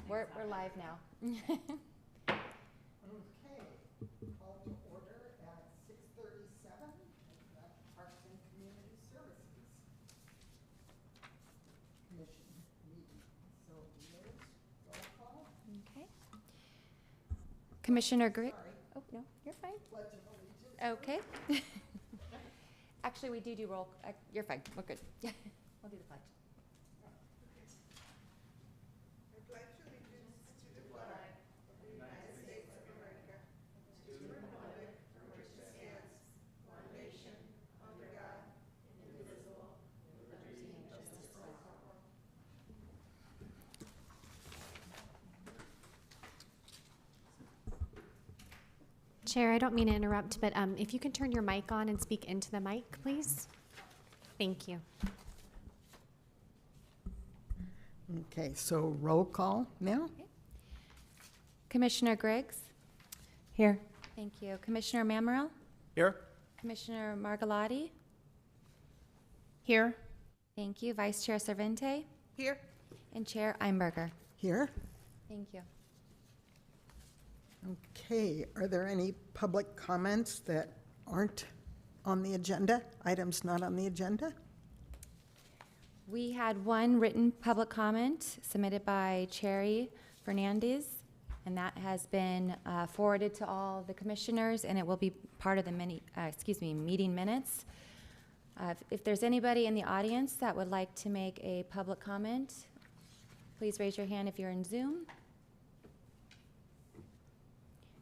We're live now. Okay, call to order at 6:37, Parks and Community Services Commission meeting. So Liz, roll call. Okay. Commissioner Grigg. Sorry, Oh, no, you're fine. Pledge of Allegiance. Okay. Actually, we do roll, you're fine, we're good. We'll do the pledge. Chair, I don't mean to interrupt, but if you can turn your mic on and speak into the mic, please. Thank you. Okay, so roll call now. Commissioner Griggs. Here. Thank you. Commissioner Mammarell. Here. Commissioner Margalotti. Here. Thank you. Vice Chair Servente. Here. And Chair Einberger. Here. Thank you. Okay, are there any public comments that aren't on the agenda, items not on the agenda? We had one written public comment submitted by Cherry Fernandez, and that has been forwarded to all the commissioners, and it will be part of the meeting minutes. If there's anybody in the audience that would like to make a public comment, please raise your hand if you're in Zoom.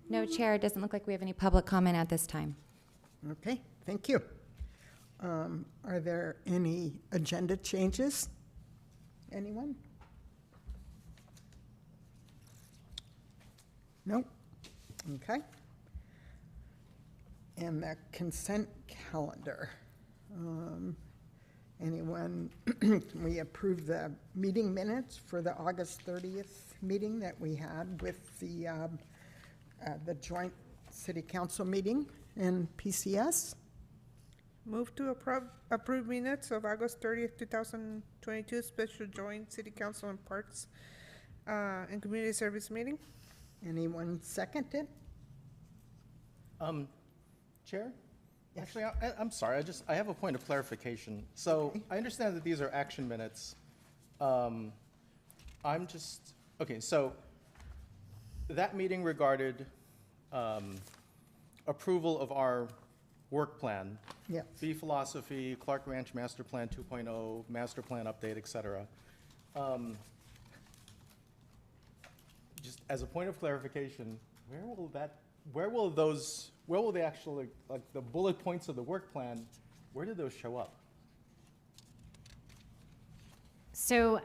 No, Chair, it doesn't look like we have any public comment at this time. Okay, thank you. Are there any agenda changes? Anyone? Nope. Okay. And the consent calendar. Anyone, can we approve the meeting minutes for the August 30th meeting that we had with the joint city council meeting and PCS? Move to approve minutes of August 30th, 2022 special joint city council and parks and community service meeting. Anyone second it? Chair? Yes. Actually, I'm sorry, I have a point of clarification. So Okay. I understand that these are action minutes. Okay, so that meeting regarded approval of our work plan, Yes. B philosophy, Clark Ranch Master Plan 2.0, Master Plan update, et cetera. Just as a point of clarification, where will they actually, like the bullet points of the work plan, where did those show up? So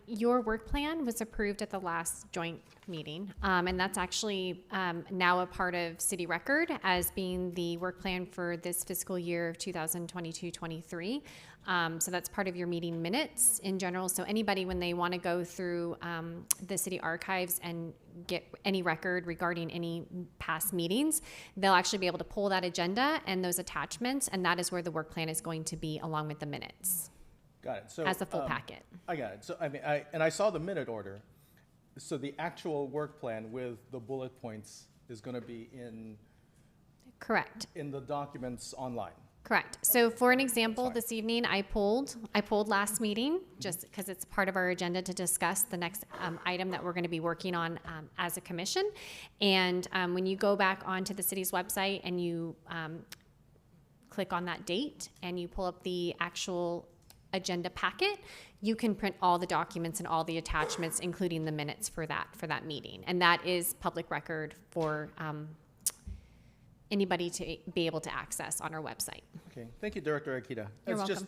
your work plan was approved at the last joint meeting, and that's actually now a part of city record as being the work plan for this fiscal year 2022-23. So that's part of your meeting minutes in general. So anybody, when they want to go through the city archives and get any record regarding any past meetings, they'll actually be able to pull that agenda and those attachments, and that is where the work plan is going to be along with the minutes Got it. So as a full packet. I got it. So I mean, I saw the minute order. So the actual work plan with the bullet points is going to be Correct. in the documents online. Correct. So for an example, fine. this evening I pulled last meeting just because it's part of our agenda to discuss the next item that we're going to be working on as a commission. And when you go back onto the city's website and you click on that date and you pull up the actual agenda packet, you can print all the documents and all the attachments, including the minutes for that meeting. And that is public record for anybody to be able to access on our website. Okay. Thank you, Director Akita. You're It's just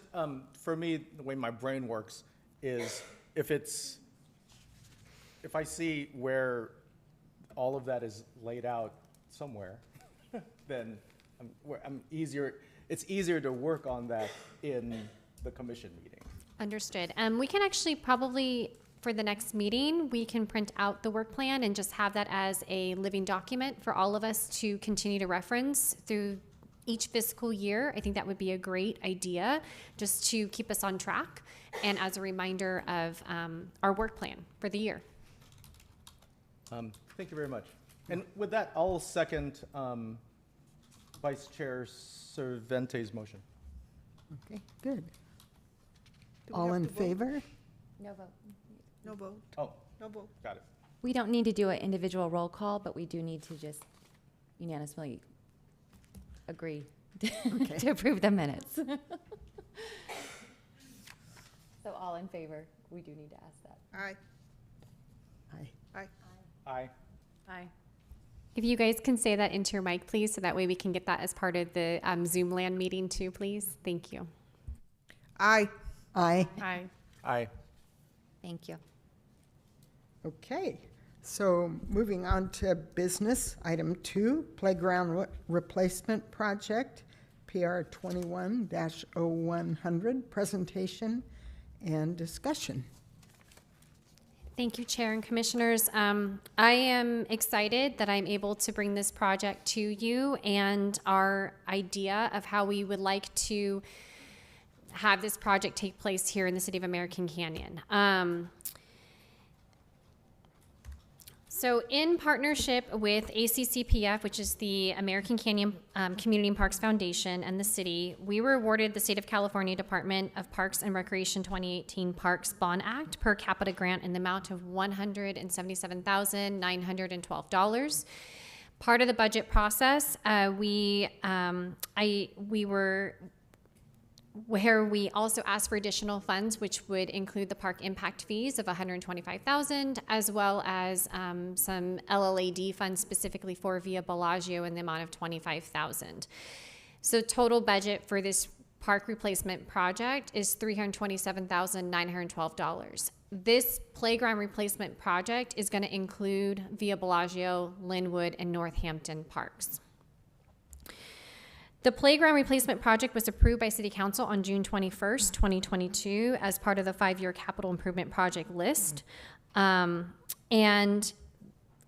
for me, the way my brain works is if I see where all of that is laid out somewhere, then it's easier to work on that in the commission meeting. Understood. We can actually probably, for the next meeting, we can print out the work plan and just have that as a living document for all of us to continue to reference through each fiscal year. I think that would be a great idea just to keep us on track and as a reminder of our work plan for the year. Thank you very much. And with that, I'll second Vice Chair Cervantes' motion. Okay, good. Do we All have in to vote? favor? No vote. No vote, Oh, no vote. got it. We don't need to do an individual roll call, but we do need to just unanimously agree Okay. to approve the minutes. So all in favor, we do need to ask that. Aye, Aye. aye. Aye. Aye. If you guys can say that into your mic, please, so that way we can get that as part of the Zoom land meeting too, please. Thank you. Aye. Aye. Aye. Aye. Thank you. Okay, so moving on to business, item 2, playground replacement project, PR 21-0100, presentation and discussion. Thank you, Chair and Commissioners. I am excited that I'm able to bring this project to you and our idea of how we would like to have this project take place here in the city of American Canyon. So in partnership with ACCPF, which is the American Canyon Community and Parks Foundation, and the city, we were awarded the State of California Department of Parks and Recreation 2018 Parks Bond Act per capita grant in the amount of $177,912. Part of the budget process, we also asked for additional funds, which would include the park impact fees of $125,000, as well as some LLAD funds specifically for Via Bellagio in the amount of $25,000. So total budget for this park replacement project is $327,912. This playground replacement project is going to include Via Bellagio, Linwood, and Northampton parks. The playground replacement project was approved by City Council on June 21st, 2022 as part of the 5-year capital improvement project list. And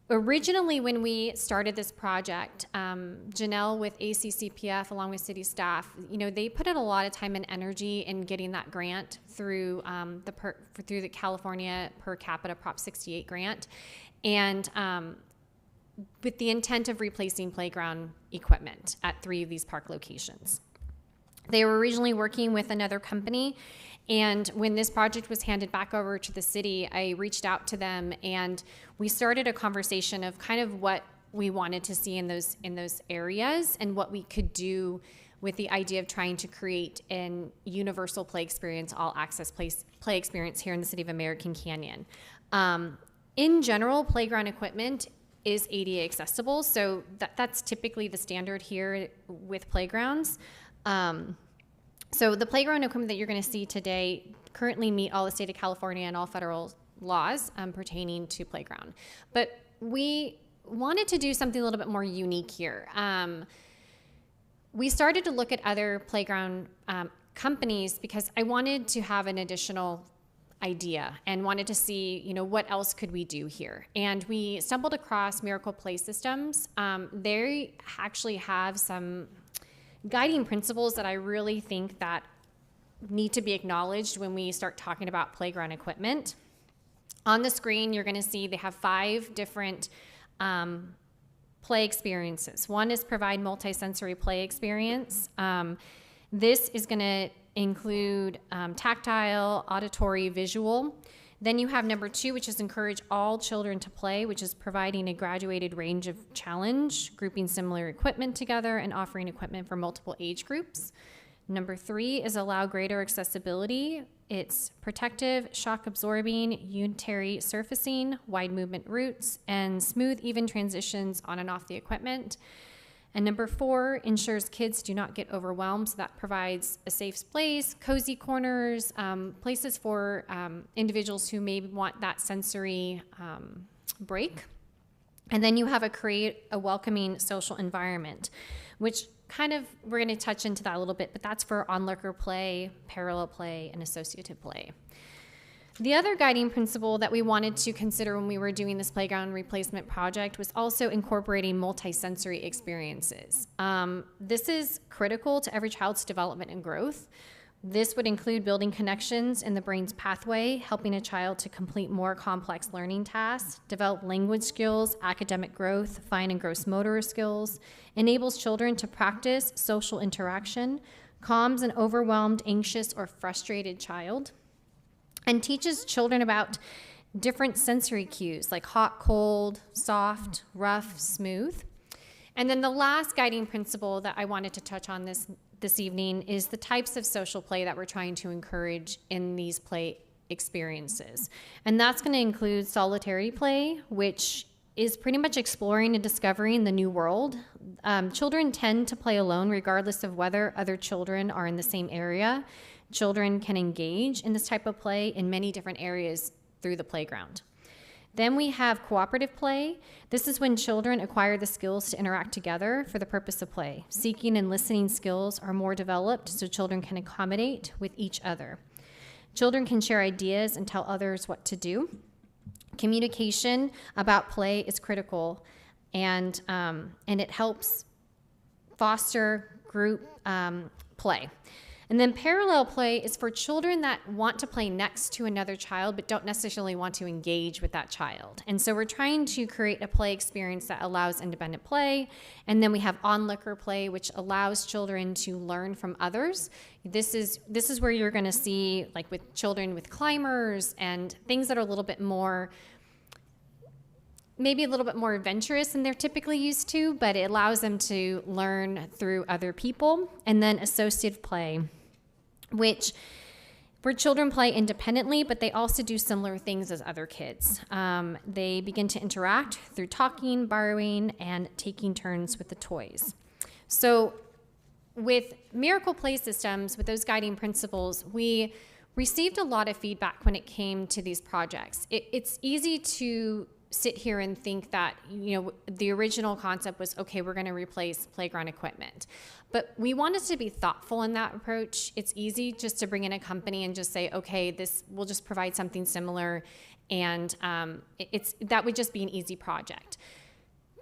originally when we started this project, Janelle with ACCPF along with city staff, they put in a lot of time and energy in getting that grant through through the California per capita Prop 68 grant. And with the intent of replacing playground equipment at 3 of these park locations. They were originally working with another company, and when this project was handed back over to the city, I reached out to them and we started a conversation of kind of what we wanted to see in those areas and what we could do with the idea of trying to create an universal play experience, all access play experience here in the city of American Canyon. In general, playground equipment is ADA accessible, so that's typically the standard here with playgrounds. So the playground equipment that you're going to see today currently meet all the state of California and all federal laws pertaining to playground. But we wanted to do something a little bit more unique here. We started to look at other playground companies because I wanted to have an additional idea and wanted to see, what else could we do here? And we stumbled across Miracle Play Systems. They actually have some guiding principles that I really think that need to be acknowledged when we start talking about playground equipment. On the screen, you're going to see they have 5 different play experiences. One is provide multisensory play experience. This is going to include tactile, auditory, visual. Then you have number 2, which is encourage all children to play, which is providing a graduated range of challenge, grouping similar equipment together and offering equipment for multiple age groups. Number 3 is allow greater accessibility. It's protective, shock absorbing, unitary surfacing, wide movement routes, and smooth, even transitions on and off the equipment. And number 4 ensures kids do not get overwhelmed. So that provides a safe place, cozy corners, places for individuals who may want that sensory break. And then you have create a welcoming social environment, which kind of, we're going to touch into that a little bit, but that's for onlooker play, parallel play, and associative play. The other guiding principle that we wanted to consider when we were doing this playground replacement project was also incorporating multisensory experiences. This is critical to every child's development and growth. This would include building connections in the brain's pathway, helping a child to complete more complex learning tasks, develop language skills, academic growth, fine and gross motor skills, enables children to practice social interaction, calms an overwhelmed, anxious, or frustrated child, and teaches children about different sensory cues like hot, cold, soft, rough, smooth. And then the last guiding principle that I wanted to touch on this evening is the types of social play that we're trying to encourage in these play experiences. And that's going to include solidarity play, which is pretty much exploring and discovering the new world. Children tend to play alone regardless of whether other children are in the same area. Children can engage in this type of play in many different areas through the playground. Then we have cooperative play. This is when children acquire the skills to interact together for the purpose of play. Seeking and listening skills are more developed so children can accommodate with each other. Children can share ideas and tell others what to do. Communication about play is critical, and it helps foster group play. And then parallel play is for children that want to play next to another child but don't necessarily want to engage with that child. And so we're trying to create a play experience that allows independent play. And then we have onlooker play, which allows children to learn from others. This is where you're going to see, like with children with climbers and things that are a little bit more, maybe a little bit more adventurous than they're typically used to, but it allows them to learn through other people. And then associative play, where children play independently, but they also do similar things as other kids. They begin to interact through talking, borrowing, and taking turns with the toys. So with Miracle Play Systems, with those guiding principles, we received a lot of feedback when it came to these projects. It's easy to sit here and think that, the original concept was, okay, we're going to replace playground equipment. But we wanted to be thoughtful in that approach. It's easy just to bring in a company and just say, okay, we'll just provide something similar. And that would just be an easy project.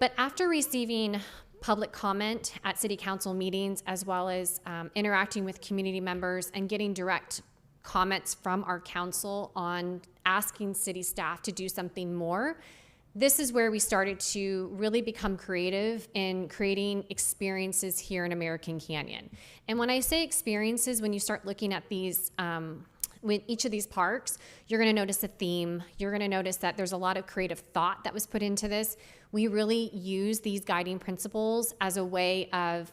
But after receiving public comment at city council meetings, as well as interacting with community members and getting direct comments from our council on asking city staff to do something more, this is where we started to really become creative in creating experiences here in American Canyon. And when I say experiences, when you start looking at these, with each of these parks, you're gonna notice a theme. You're gonna notice that there's a lot of creative thought that was put into this. We really use these guiding principles as a way of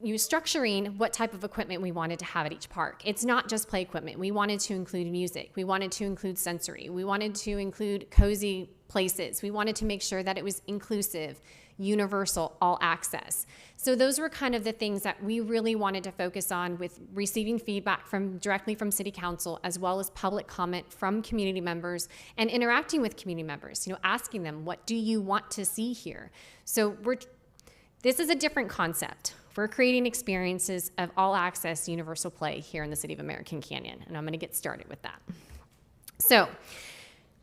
structuring what type of equipment we wanted to have at each park. It's not just play equipment. We wanted to include music. We wanted to include sensory. We wanted to include cozy places. We wanted to make sure that it was inclusive, universal, all access. So those were kind of the things that we really wanted to focus on with receiving feedback directly from city council, as well as public comment from community members and interacting with community members, asking them, what do you want to see here? So this is a different concept. We're creating experiences of all access universal play here in the city of American Canyon, and I'm going to get started with that. So,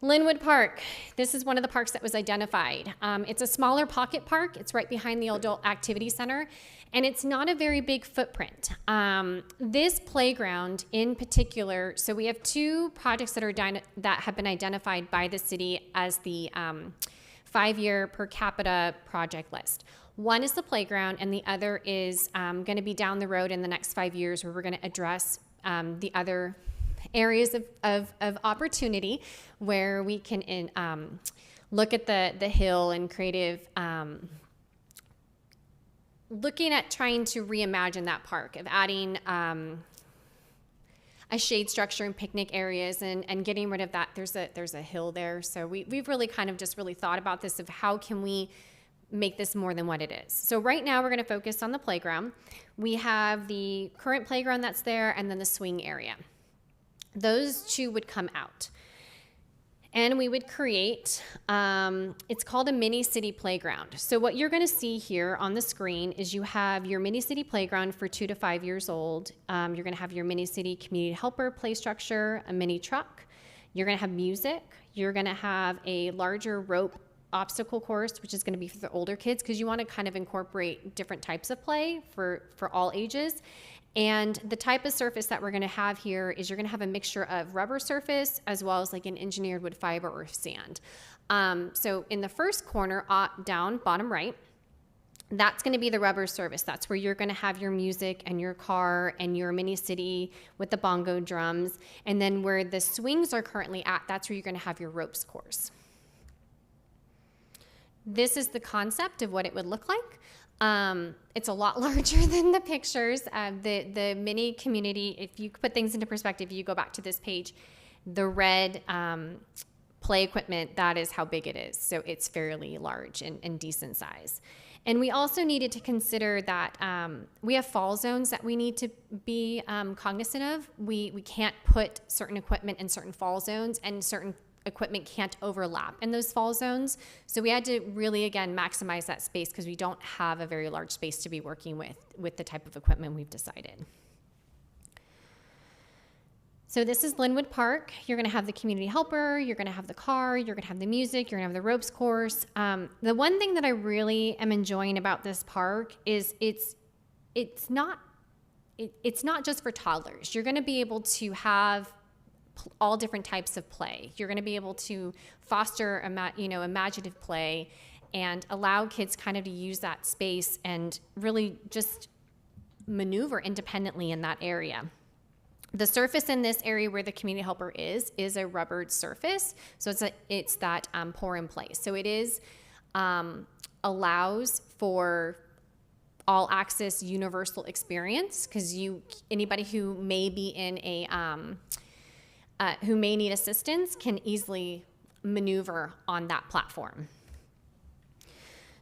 Linwood Park, this is one of the parks that was identified. It's a smaller pocket park. It's right behind the Adult Activity Center, and it's not a very big footprint. This playground in particular, so we have two projects that have been identified by the city as the 5-year per capita project list. One is the playground, and the other is going to be down the road in the next 5 years, where we're going to address the other areas of opportunity where we can look at the hill and creative, looking at trying to reimagine that park, of adding a shade structure and picnic areas and getting rid of that. There's a hill there. So we've really kind of just really thought about this, of how can we make this more than what it is. So right now we're going to focus on the playground. We have the current playground that's there, and then the swing area. Those two would come out. And we would create, it's called a mini city playground. So what you're going to see here on the screen is you have your mini city playground for 2 to 5 years old. You're going to have your mini city community helper play structure, a mini truck. You're going to have music. You're going to have a larger rope obstacle course, which is going to be for the older kids, because you want to kind of incorporate different types of play for all ages. And the type of surface that we're going to have here is you're going to have a mixture of rubber surface as well as like an engineered wood fiber or sand. So in the first corner, down, bottom right, that's going to be the rubber surface. That's where you're going to have your music and your car and your mini city with the bongo drums. And then where the swings are currently at, that's where you're going to have your ropes course. This is the concept of what it would look like. It's a lot larger than the pictures. The mini community, if you put things into perspective, you go back to this page, the red play equipment, that is how big it is. So it's fairly large and decent size. And we also needed to consider that we have fall zones that we need to be cognizant of. We can't put certain equipment in certain fall zones, and certain equipment can't overlap in those fall zones. So we had to really, again, maximize that space because we don't have a very large space to be working with the type of equipment we've decided. So this is Linwood Park. You're going to have the community helper, you're going to have the car, you're going to have the music, you're going to have the ropes course. The one thing that I really am enjoying about this park is it's not just for toddlers. You're going to be able to have all different types of play. You're going to be able to foster imaginative play and allow kids kind of to use that space and really just maneuver independently in that area. The surface in this area where the community helper is a rubbered surface. So it's that pour in place. So it is allows for all access universal experience, because anybody who may be in a who may need assistance can easily maneuver on that platform.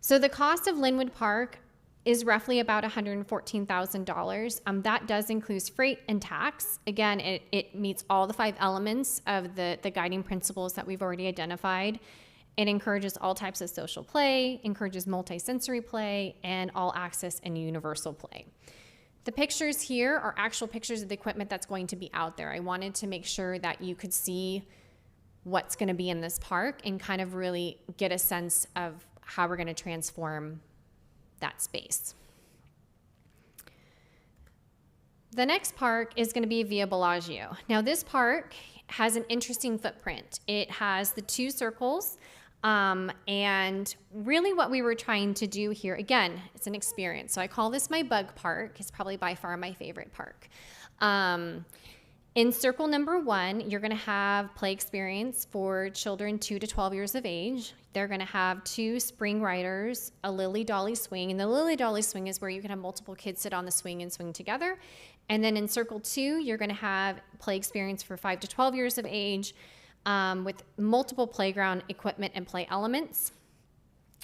So the cost of Linwood Park is roughly about $114,000. That does include freight and tax. Again, it meets all the 5 elements of the guiding principles that we've already identified. It encourages all types of social play, encourages multi-sensory play, and all access and universal play. The pictures here are actual pictures of the equipment that's going to be out there. I wanted to make sure that you could see what's going to be in this park and kind of really get a sense of how we're going to transform that space. The next park is going to be Via Bellagio. Now this park has an interesting footprint. It has the 2 circles, and really what we were trying to do here, again, it's an experience. So I call this my bug park. It's probably by far my favorite park. In circle number 1, you're going to have play experience for children 2 to 12 years of age. They're going to have 2 spring riders, a Lily Dolly swing, and the Lily Dolly swing is where you can have multiple kids sit on the swing and swing together. And then in circle 2, you're going to have play experience for 5 to 12 years of age with multiple playground equipment and play elements.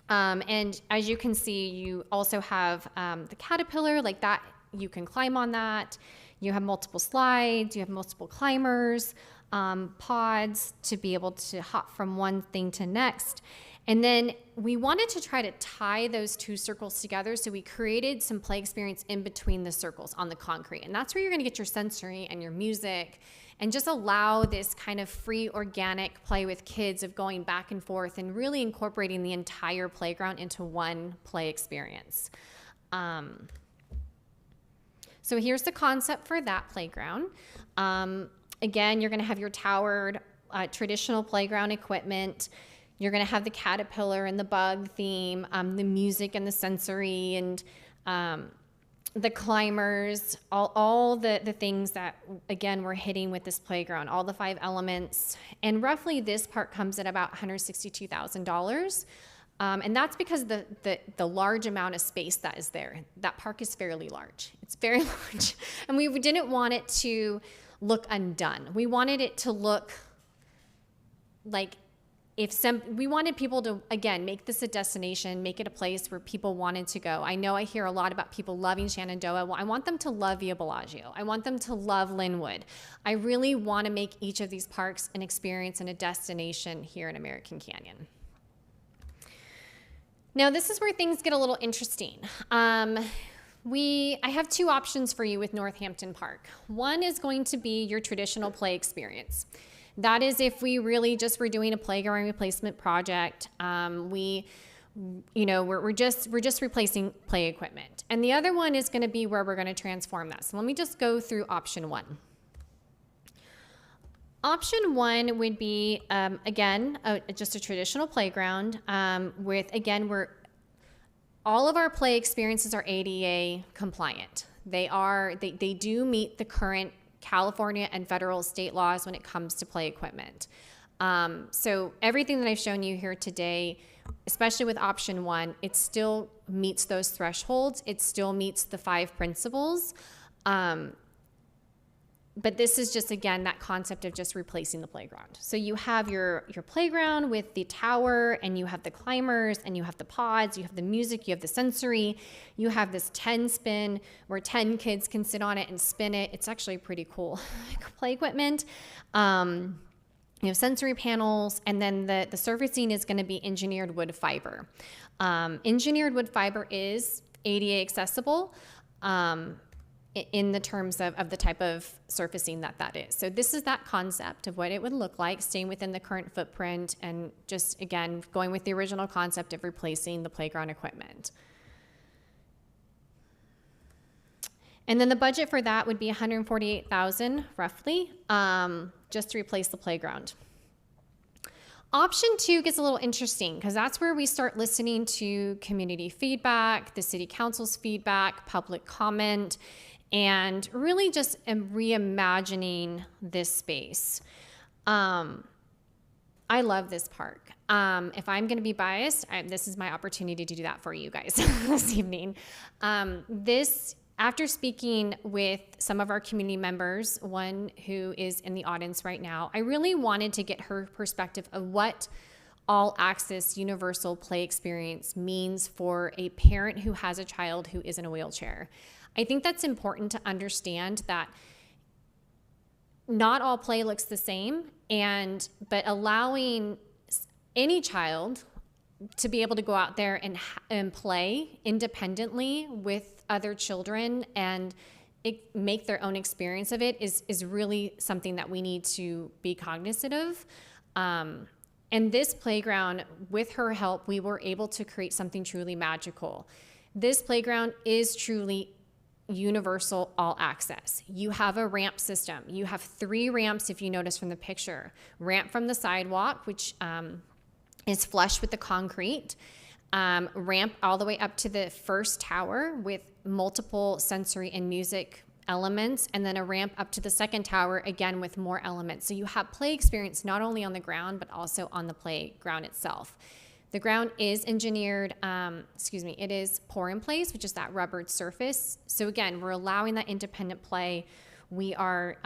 And as you can see, you also have the caterpillar, like that, you can climb on that. You have multiple slides, you have multiple climbers, pods to be able to hop from one thing to next. And then we wanted to try to tie those 2 circles together, so we created some play experience in between the circles on the concrete. And that's where you're going to get your sensory and your music, and just allow this kind of free, organic play with kids of going back and forth and really incorporating the entire playground into one play experience. So here's the concept for that playground. Again, you're going to have your towered traditional playground equipment. You're going to have the caterpillar and the bug theme, the music and the sensory, and the climbers, all the things that, again, we're hitting with this playground, all the 5 elements. And roughly this part comes at about $162,000. And that's because the large amount of space that is there. That park is fairly large. It's very large. And we didn't want it to look undone. We wanted it to look like we wanted people to, again, make this a destination, make it a place where people wanted to go. I know I hear a lot about people loving Shenandoah. I want them to love Via Bellagio. I want them to love Linwood. I really want to make each of these parks an experience and a destination here in American Canyon. Now, this is where things get a little interesting. I have 2 options for you with Northampton Park. One is going to be your traditional play experience. That is if we really just were doing a playground replacement project. We we're just replacing play equipment. And the other one is going to be where we're going to transform that. So let me just go through option one. Option one would be, again, just a traditional playground with, again, all of our play experiences are ADA compliant. They do meet the current California and federal state laws when it comes to play equipment. So everything that I've shown you here today, especially with option one, it still meets those thresholds. It still meets the 5 principles. But this is just, again, that concept of just replacing the playground. So you have your playground with the tower, and you have the climbers, and you have the pods, you have the music, you have the sensory, you have this 10 spin where 10 kids can sit on it and spin it. It's actually pretty cool play equipment. You have sensory panels, and then the surfacing is going to be engineered wood fiber. Engineered wood fiber is ADA accessible. In the terms of the type of surfacing that is. So this is that concept of what it would look like, staying within the current footprint, and just, again, going with the original concept of replacing the playground equipment. And then the budget for that would be $148,000 roughly, just to replace the playground. Option two gets a little interesting because that's where we start listening to community feedback, the city council's feedback, public comment, and really just reimagining this space. I love this park. If I'm going to be biased, this is my opportunity to do that for you guys this evening. After speaking with some of our community members, one who is in the audience right now, I really wanted to get her perspective of what all access universal play experience means for a parent who has a child who is in a wheelchair. I think that's important to understand that not all play looks the same, but allowing any child to be able to go out there and play independently with other children and make their own experience of it is really something that we need to be cognizant of. And this playground, with her help, we were able to create something truly magical. This playground is truly universal all access. You have a ramp system. You have 3 ramps, if you notice from the picture. Ramp from the sidewalk, which is flush with the concrete. Ramp all the way up to the first tower with multiple sensory and music elements, and then a ramp up to the second tower, again with more elements. So you have play experience not only on the ground, but also on the playground itself. The ground is engineered, it is pour in place, which is that rubbered surface. So again, we're allowing that independent play. We are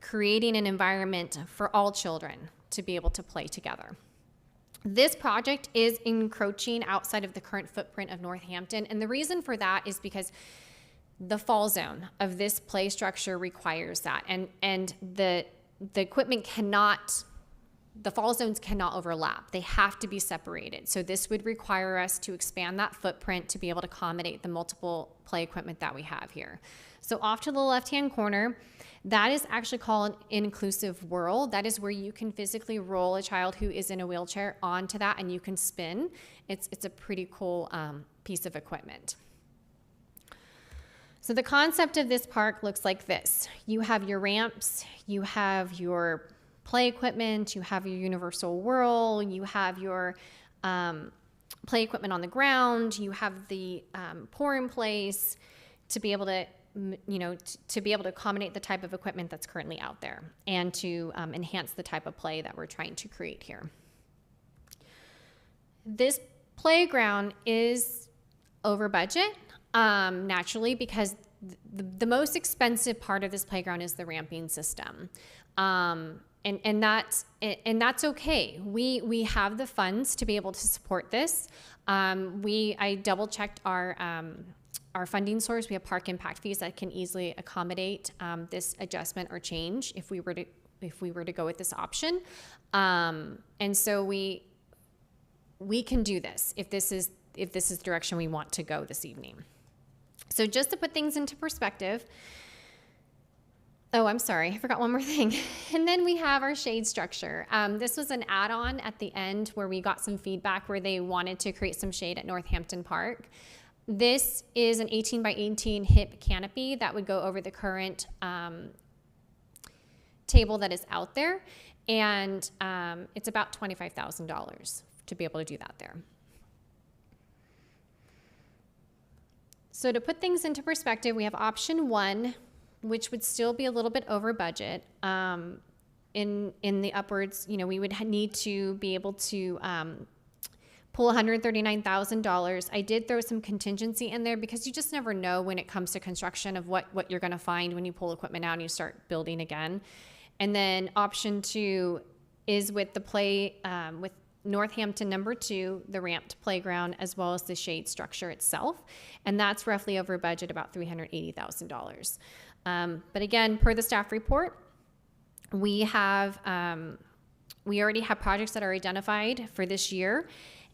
creating an environment for all children to be able to play together. This project is encroaching outside of the current footprint of Northampton, and the reason for that is because the fall zone of this play structure requires that, and the equipment cannot, the fall zones cannot overlap. They have to be separated. So this would require us to expand that footprint to be able to accommodate the multiple play equipment that we have here. So off to the left-hand corner, that is actually called an inclusive whirl. That is where you can physically roll a child who is in a wheelchair onto that and you can spin. It's a pretty cool piece of equipment. So the concept of this park looks like this. You have your ramps, you have your play equipment, you have your universal whirl, you have your play equipment on the ground, you have the pour in place to be able to to be able to accommodate the type of equipment that's currently out there and to enhance the type of play that we're trying to create here. This playground is over budget, naturally, because the most expensive part of this playground is the ramping system. And that's okay. We have the funds to be able to support this. I double checked our funding source. We have park impact fees that can easily accommodate this adjustment or change if we were to go with this option. And so we can do this if this is the direction we want to go this evening. So just to put things into perspective, Oh, I'm sorry. I forgot one more thing. And then we have our shade structure. This was an add-on at the end where we got some feedback where they wanted to create some shade at Northampton Park. This is an 18 by 18 hip canopy that would go over the current table that is out there. And it's about $25,000 to be able to do that there. So to put things into perspective, we have option 1, which would still be a little bit over budget. In the upwards, we would need to be able to pull $139,000. I did throw some contingency in there because you just never know when it comes to construction of what you're gonna find when you pull equipment out and you start building again. And then option 2 is with the with Northampton number 2, the ramped playground, as well as the shade structure itself. And that's roughly over budget, about $380,000. But again, per the staff report, we already have projects that are identified for this year,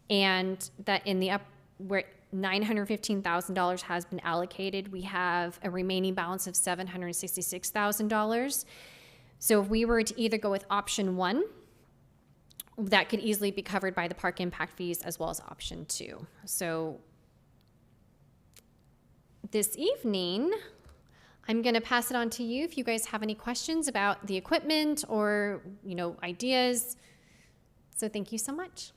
and that in the where $915,000 has been allocated. We have a remaining balance of $766,000. So if we were to either go with option 1, that could easily be covered by the park impact fees, as well as option 2. So this evening, I'm going to pass it on to you if you guys have any questions about the equipment or, ideas. So thank you so much.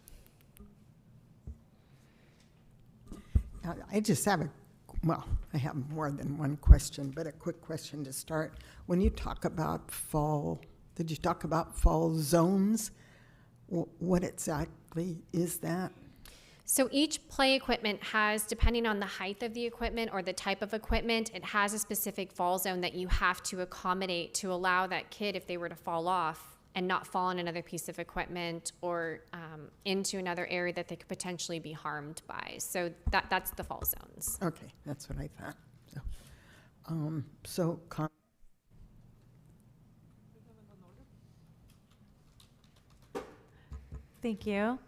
I just have I have more than one question, but a quick question to start. When you talk about did you talk about fall zones? What exactly is that? So each play equipment has, depending on the height of the equipment or the type of equipment, it has a specific fall zone that you have to accommodate to allow that kid, if they were to fall off and not fall on another piece of equipment or into another area that they could potentially be harmed by. So that's the fall zones. Okay, that's what I thought. Thank you.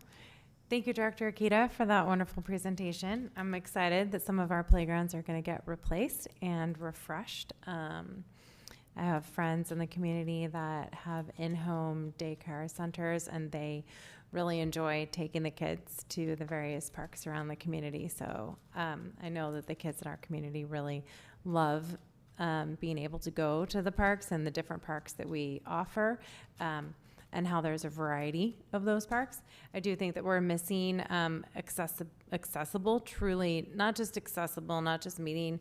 Thank you, Director Akita, for that wonderful presentation. I'm excited that some of our playgrounds are going to get replaced and refreshed. I have friends in the community that have in-home daycare centers, and they really enjoy taking the kids to the various parks around the community. So I know that the kids in our community really love being able to go to the parks and the different parks that we offer. And how there's a variety of those parks. I do think that we're missing accessible, truly, not just accessible, not just meeting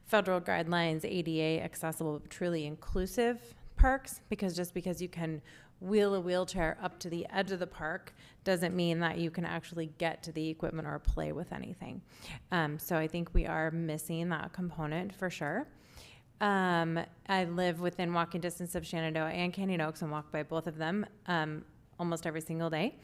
federal guidelines, ADA accessible, but truly inclusive parks, because just because you can wheel a wheelchair up to the edge of the park doesn't mean that you can actually get to the equipment or play with anything. So I think we are missing that component for sure. I live within walking distance of Shenandoah and Canyon Oaks and walk by both of them almost every single day.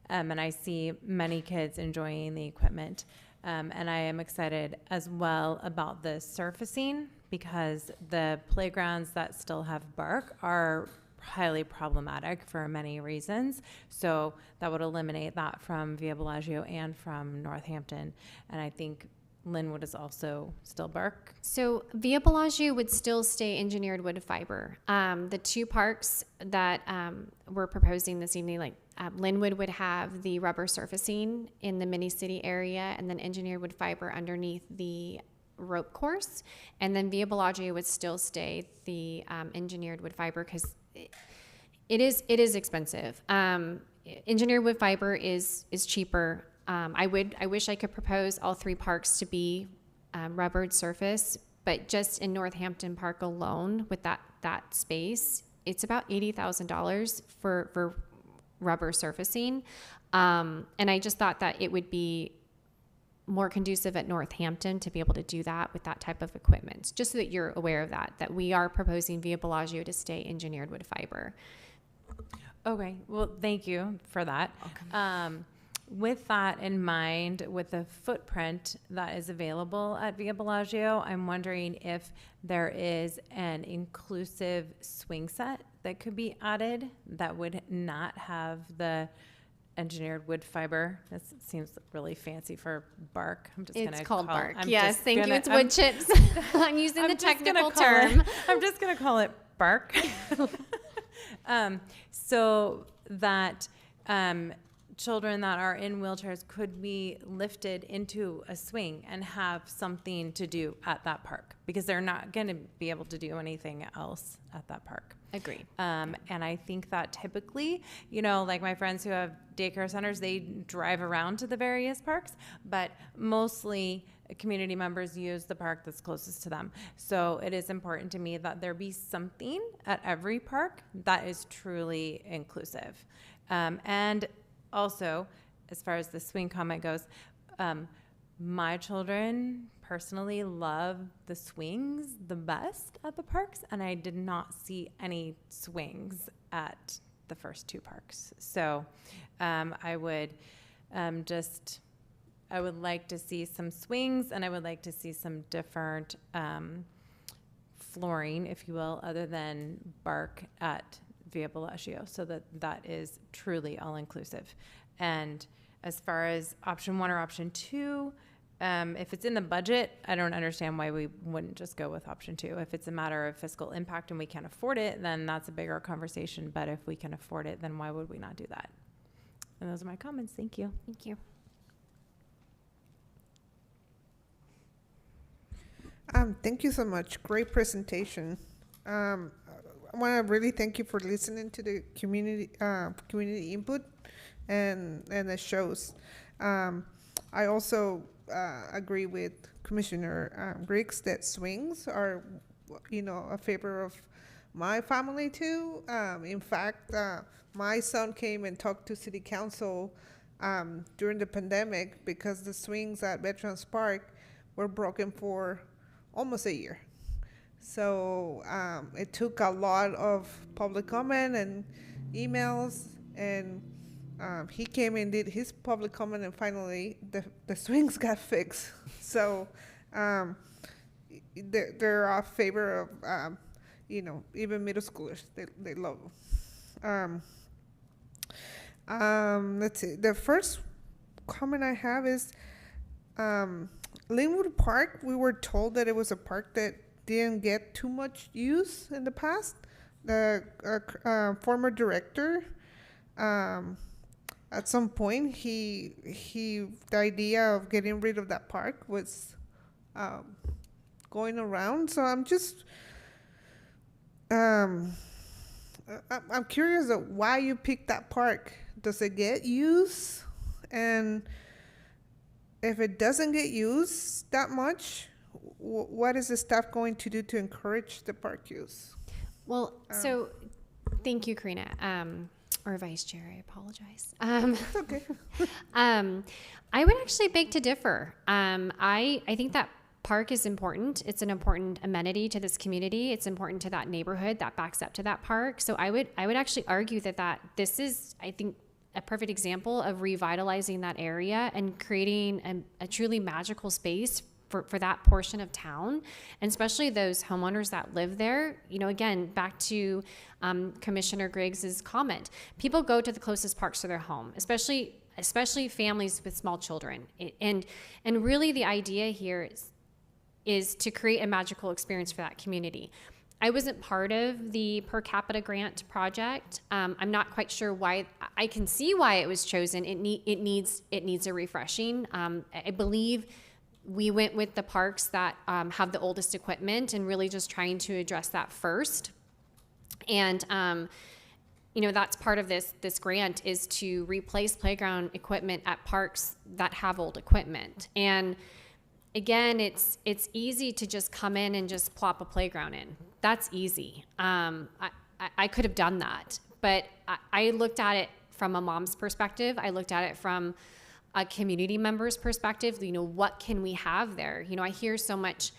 And I see many kids enjoying the equipment. And I am excited as well about the surfacing, because the playgrounds that still have bark are highly problematic for many reasons. So that would eliminate that from Via Bellagio and from Northampton. And I think Linwood is also still bark. So Via Bellagio would still stay engineered wood fiber. The 2 parks that we're proposing this evening, Linwood would have the rubber surfacing in the mini city area, and then engineered wood fiber underneath the rope course. And then Via Bellagio would still stay the engineered wood fiber, because it is expensive. Engineered wood fiber is cheaper. I wish I could propose all 3 parks to be rubbered surface, but just in Northampton Park alone, with that space, it's about $80,000 for rubber surfacing. And I just thought that it would be more conducive at Northampton to be able to do that with that type of equipment, just so that you're aware of that we are proposing Via Bellagio to stay engineered wood fiber. Okay, well, thank you for that. With that in mind, with the footprint that is available at Via Bellagio, I'm wondering if there is an inclusive swing set that could be added that would not have the engineered wood fiber. This seems really fancy for bark. It's called bark. Yes, thank you. It's wood chips. I'm using the technical term. I'm just going to call it bark. So that children that are in wheelchairs could be lifted into a swing and have something to do at that park, because they're not going to be able to do anything else at that park. Agreed. And I think that typically, like my friends who have daycare centers, they drive around to the various parks, but mostly community members use the park that's closest to them. So it is important to me that there be something at every park that is truly inclusive. And also, as far as the swing comment goes, my children personally love the swings the best at the parks, and I did not see any swings at the first two parks. So I would I would like to see some swings, and I would like to see some different flooring, if you will, other than bark at Via Bellagio, so that is truly all-inclusive. And as far as option 1 or option 2, if it's in the budget, I don't understand why we wouldn't just go with option 2. If it's a matter of fiscal impact and we can't afford it, then that's a bigger conversation. But if we can afford it, then why would we not do that? And those are my comments. Thank you. Thank you. Thank you so much. Great presentation. I want to really thank you for listening to the community input and the shows. I also agree with Commissioner Griggs that swings are, a favor of my family too. In fact, my son came and talked to City Council during the pandemic because the swings at Veterans Park were broken for almost a year. So it took a lot of public comment and emails, and he came and did his public comment, and finally the swings got fixed. So they're a favor of, even middle schoolers, they love them. Let's see. The first comment I have is Linwood Park. We were told that it was a park that didn't get too much use in the past. The former director, at some point, the idea of getting rid of that park was going around. So I'm just, I'm curious of why you picked that park. Does it get use? And if it doesn't get used that much, what is the staff going to do to encourage the park use? Well, so thank you, Karina, or Vice Chair. I apologize. It's okay. I would actually beg to differ. I think that park is important. It's an important amenity to this community. It's important to that neighborhood that backs up to that park. So I would actually argue that this is, I think, a perfect example of revitalizing that area and creating a truly magical space for that portion of town, and especially those homeowners that live there. Again, back to Commissioner Griggs's comment, people go to the closest parks to their home, especially families with small children. And really the idea here is to create a magical experience for that community. I wasn't part of the per capita grant project. I'm not quite sure why. I can see why it was chosen. It needs a refreshing. I believe we went with the parks that have the oldest equipment, and really just trying to address that first. And that's part of this grant, is to replace playground equipment at parks that have old equipment. And again, it's easy to just come in and just plop a playground in. That's easy. I could have done that, but I looked at it from a mom's perspective. I looked at it from a community member's perspective. What can we have there? I hear so much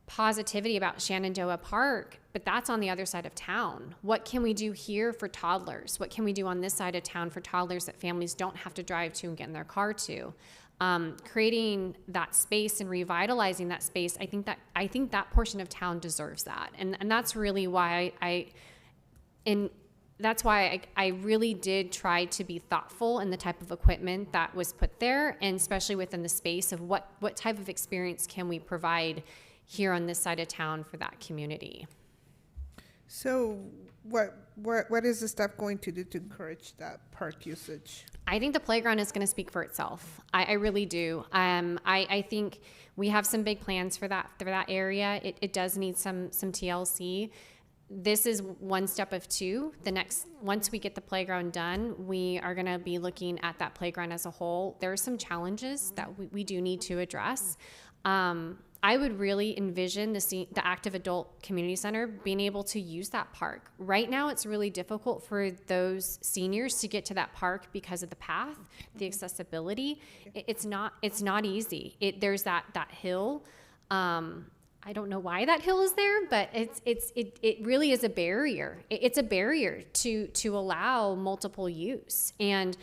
positivity about Shenandoah Park, but that's on the other side of town. What can we do here for toddlers? What can we do on this side of town for toddlers that families don't have to drive to and get in their car to? Creating that space and revitalizing that space, I think that portion of town deserves that, and that's really why that's why I really did try to be thoughtful in the type of equipment that was put there, and especially within the space of what type of experience can we provide here on this side of town for that community. So what is the staff going to do to encourage that park usage? I think the playground is going to speak for itself. I really do. I think we have some big plans for that area. It does need some TLC. This is one step of two. Once we get the playground done, we are going to be looking at that playground as a whole. There are some challenges that we do need to address. I would really envision the active adult community center being able to use that park. Right now, it's really difficult for those seniors to get to that park because of the path, the accessibility. It's not easy. There's that hill. I don't know why that hill is there, but it really is a barrier. It's a barrier to allow multiple use. And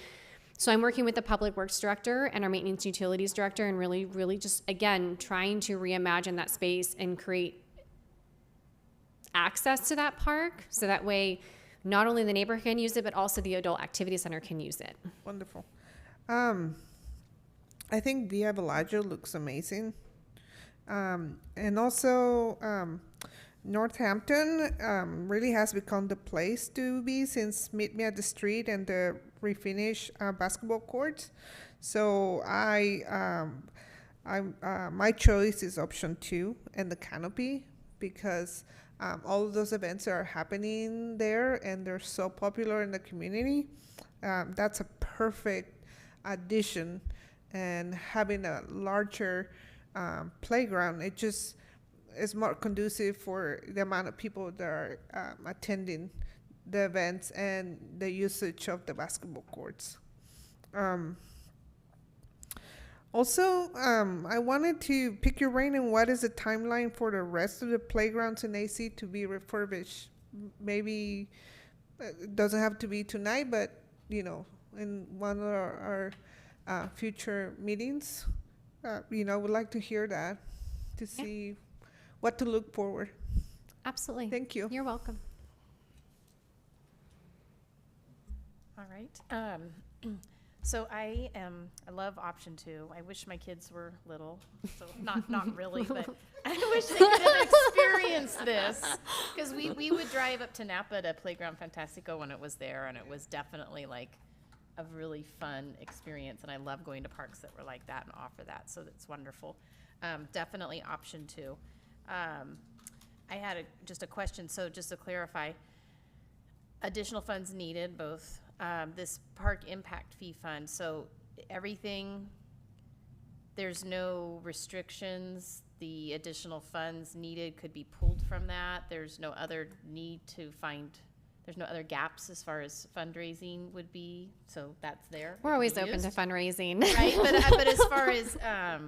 so I'm working with the Public Works Director and our Maintenance Utilities Director and really just, again, trying to reimagine that space and create access to that park so that way not only the neighbor can use it, but also the Adult Activity Center can use it. Wonderful. I think Via Villaggio looks amazing. And also, Northampton really has become the place to be since Meet Me at the Street and the refinished basketball courts. So my choice is option 2 and the canopy, because all of those events are happening there and they're so popular in the community. That's a perfect addition, and having a larger playground, it just is more conducive for the amount of people that are attending the events and the usage of the basketball courts. Also, I wanted to pick your brain on what is the timeline for the rest of the playgrounds in AC to be refurbished. Maybe it doesn't have to be tonight, but in one of our future meetings, would like to hear that to see what to look forward. Absolutely. Thank you. You're welcome. All right. So I love option 2. I wish my kids were little, so not really, but I wish they could have experienced this, because we would drive up to Napa to Playground Fantastico when it was there, and it was definitely like a really fun experience, and I love going to parks that were like that and offer that, so that's wonderful. Definitely option 2. I had just a question, so just to clarify, additional funds needed, both this park impact fee fund, so everything, there's no restrictions, the additional funds needed could be pulled from that, there's no other there's no other gaps as far as fundraising would be, so that's there. We're always open to fundraising. Right, but as far as, I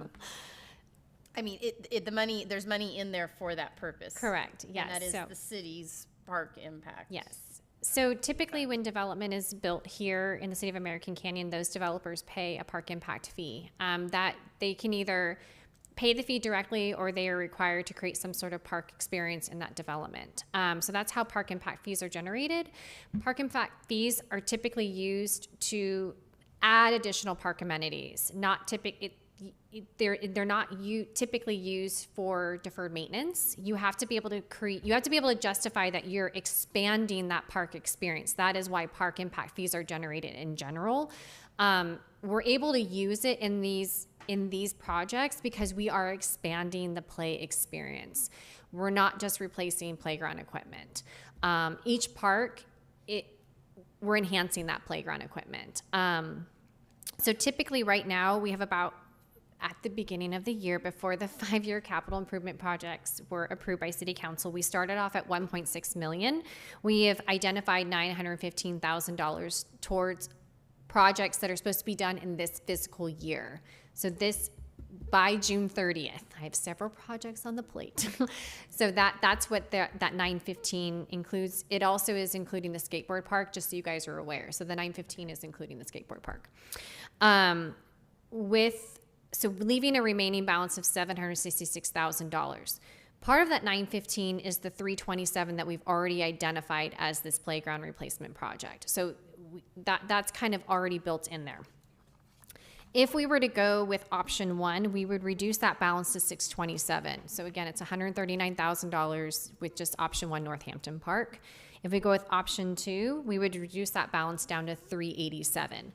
mean, the money, there's money in there for that purpose. Correct, yes. And that is So- the city's park impact. Yes. So typically when development is built here in the city of American Canyon, those developers pay a park impact fee. That they can either pay the fee directly or they are required to create some sort of park experience in that development. So that's how park impact fees are generated. Park impact fees are typically used to add additional park amenities, they're not typically used for deferred maintenance. You have to be able to justify that you're expanding that park experience. That is why park impact fees are generated in general. We're able to use it in these projects because we are expanding the play experience. We're not just replacing playground equipment. Each park, we're enhancing that playground equipment. So typically right now we have about, at the beginning of the year, before the 5-year capital improvement projects were approved by City Council, we started off at $1.6 million. We have identified $915,000 towards projects that are supposed to be done in this fiscal year. So by June 30th, I have several projects on the plate. So that's what that 915 includes. It also is including the skateboard park, just so you guys are aware. So the 915 is including the skateboard park. So leaving a remaining balance of $766,000. Part of that 915 is the 327 that we've already identified as this playground replacement project. So that's kind of already built in there. If we were to go with option one, we would reduce that balance to 627. So again, it's $139,000 with just option one, Northampton Park. If we go with option two, we would reduce that balance down to 387.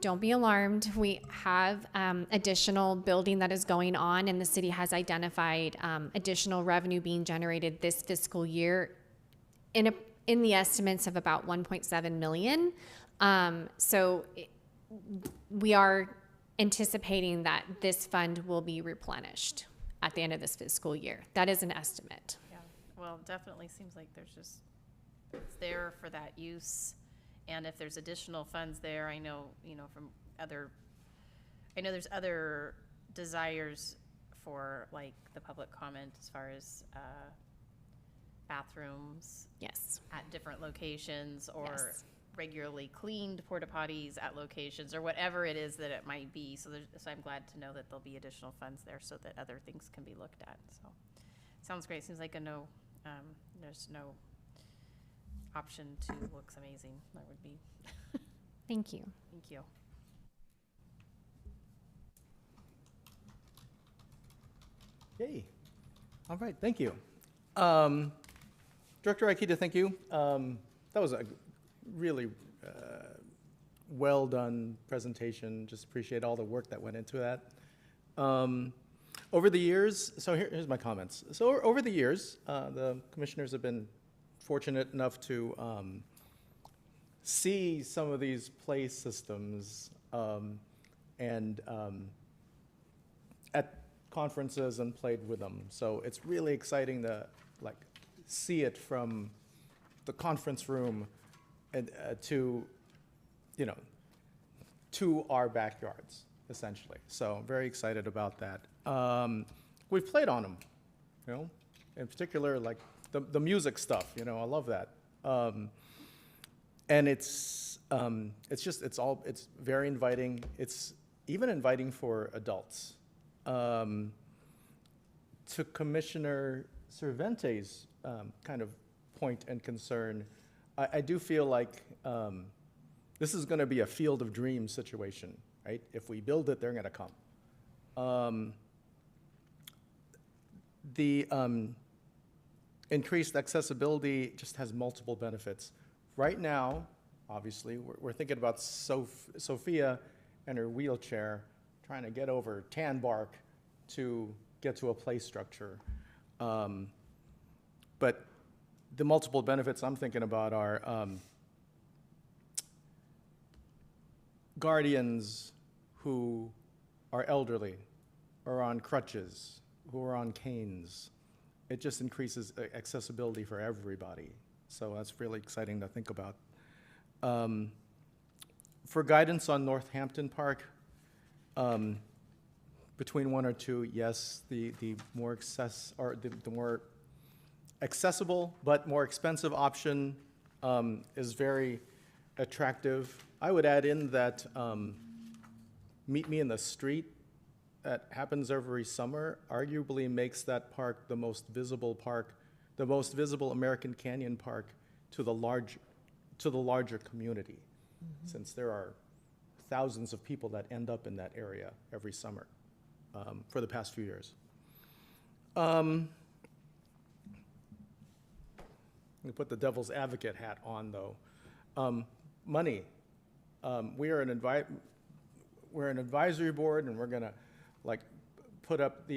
Don't be alarmed. We have additional building that is going on, and the city has identified additional revenue being generated this fiscal year in the estimates of about 1.7 million. We are anticipating that this fund will be replenished at the end of this fiscal year. That is an estimate. Yeah, well, definitely seems like it's there for that use. And if there's additional funds there, I know, there's other desires for like the public comment as far as bathrooms Yes. at different locations or Yes. regularly cleaned porta potties at locations or whatever it is that it might be. So I'm glad to know that there'll be additional funds there so that other things can be looked at. So sounds great. Seems like there's no option two looks amazing. That would be, Thank you. thank you. Yay. All right, thank you. Director Aikida, thank you. That was a really well-done presentation. Just appreciate all the work that went into that. Over the years, so here's my comments. So over the years, the commissioners have been fortunate enough to see some of these play systems and at conferences and played with them. So it's really exciting to see it from the conference room and to our backyards, essentially. So very excited about that. We've played on them, in particular, like the music stuff, I love that. And it's very inviting. It's even inviting for adults. To Commissioner Cervantes' kind of point and concern, I do feel like this is going to be a field of dreams situation, right? If we build it, they're going to come. The increased accessibility just has multiple benefits. Right now, obviously, we're thinking about Sophia and her wheelchair trying to get over Tanbark to get to a play structure. But the multiple benefits I'm thinking about are guardians who are elderly or on crutches, who are on canes. It just increases accessibility for everybody. So that's really exciting to think about. For guidance on Northampton Park, between one or two, yes, the more the more accessible but more expensive option is very attractive. I would add in that Meet Me in the Street that happens every summer arguably makes that park, the most visible American Canyon park to the larger community, since there are thousands of people that end up in that area every summer for the past few years. Let me put the devil's advocate hat on, though. Money. We're an advisory board, and we're going to put up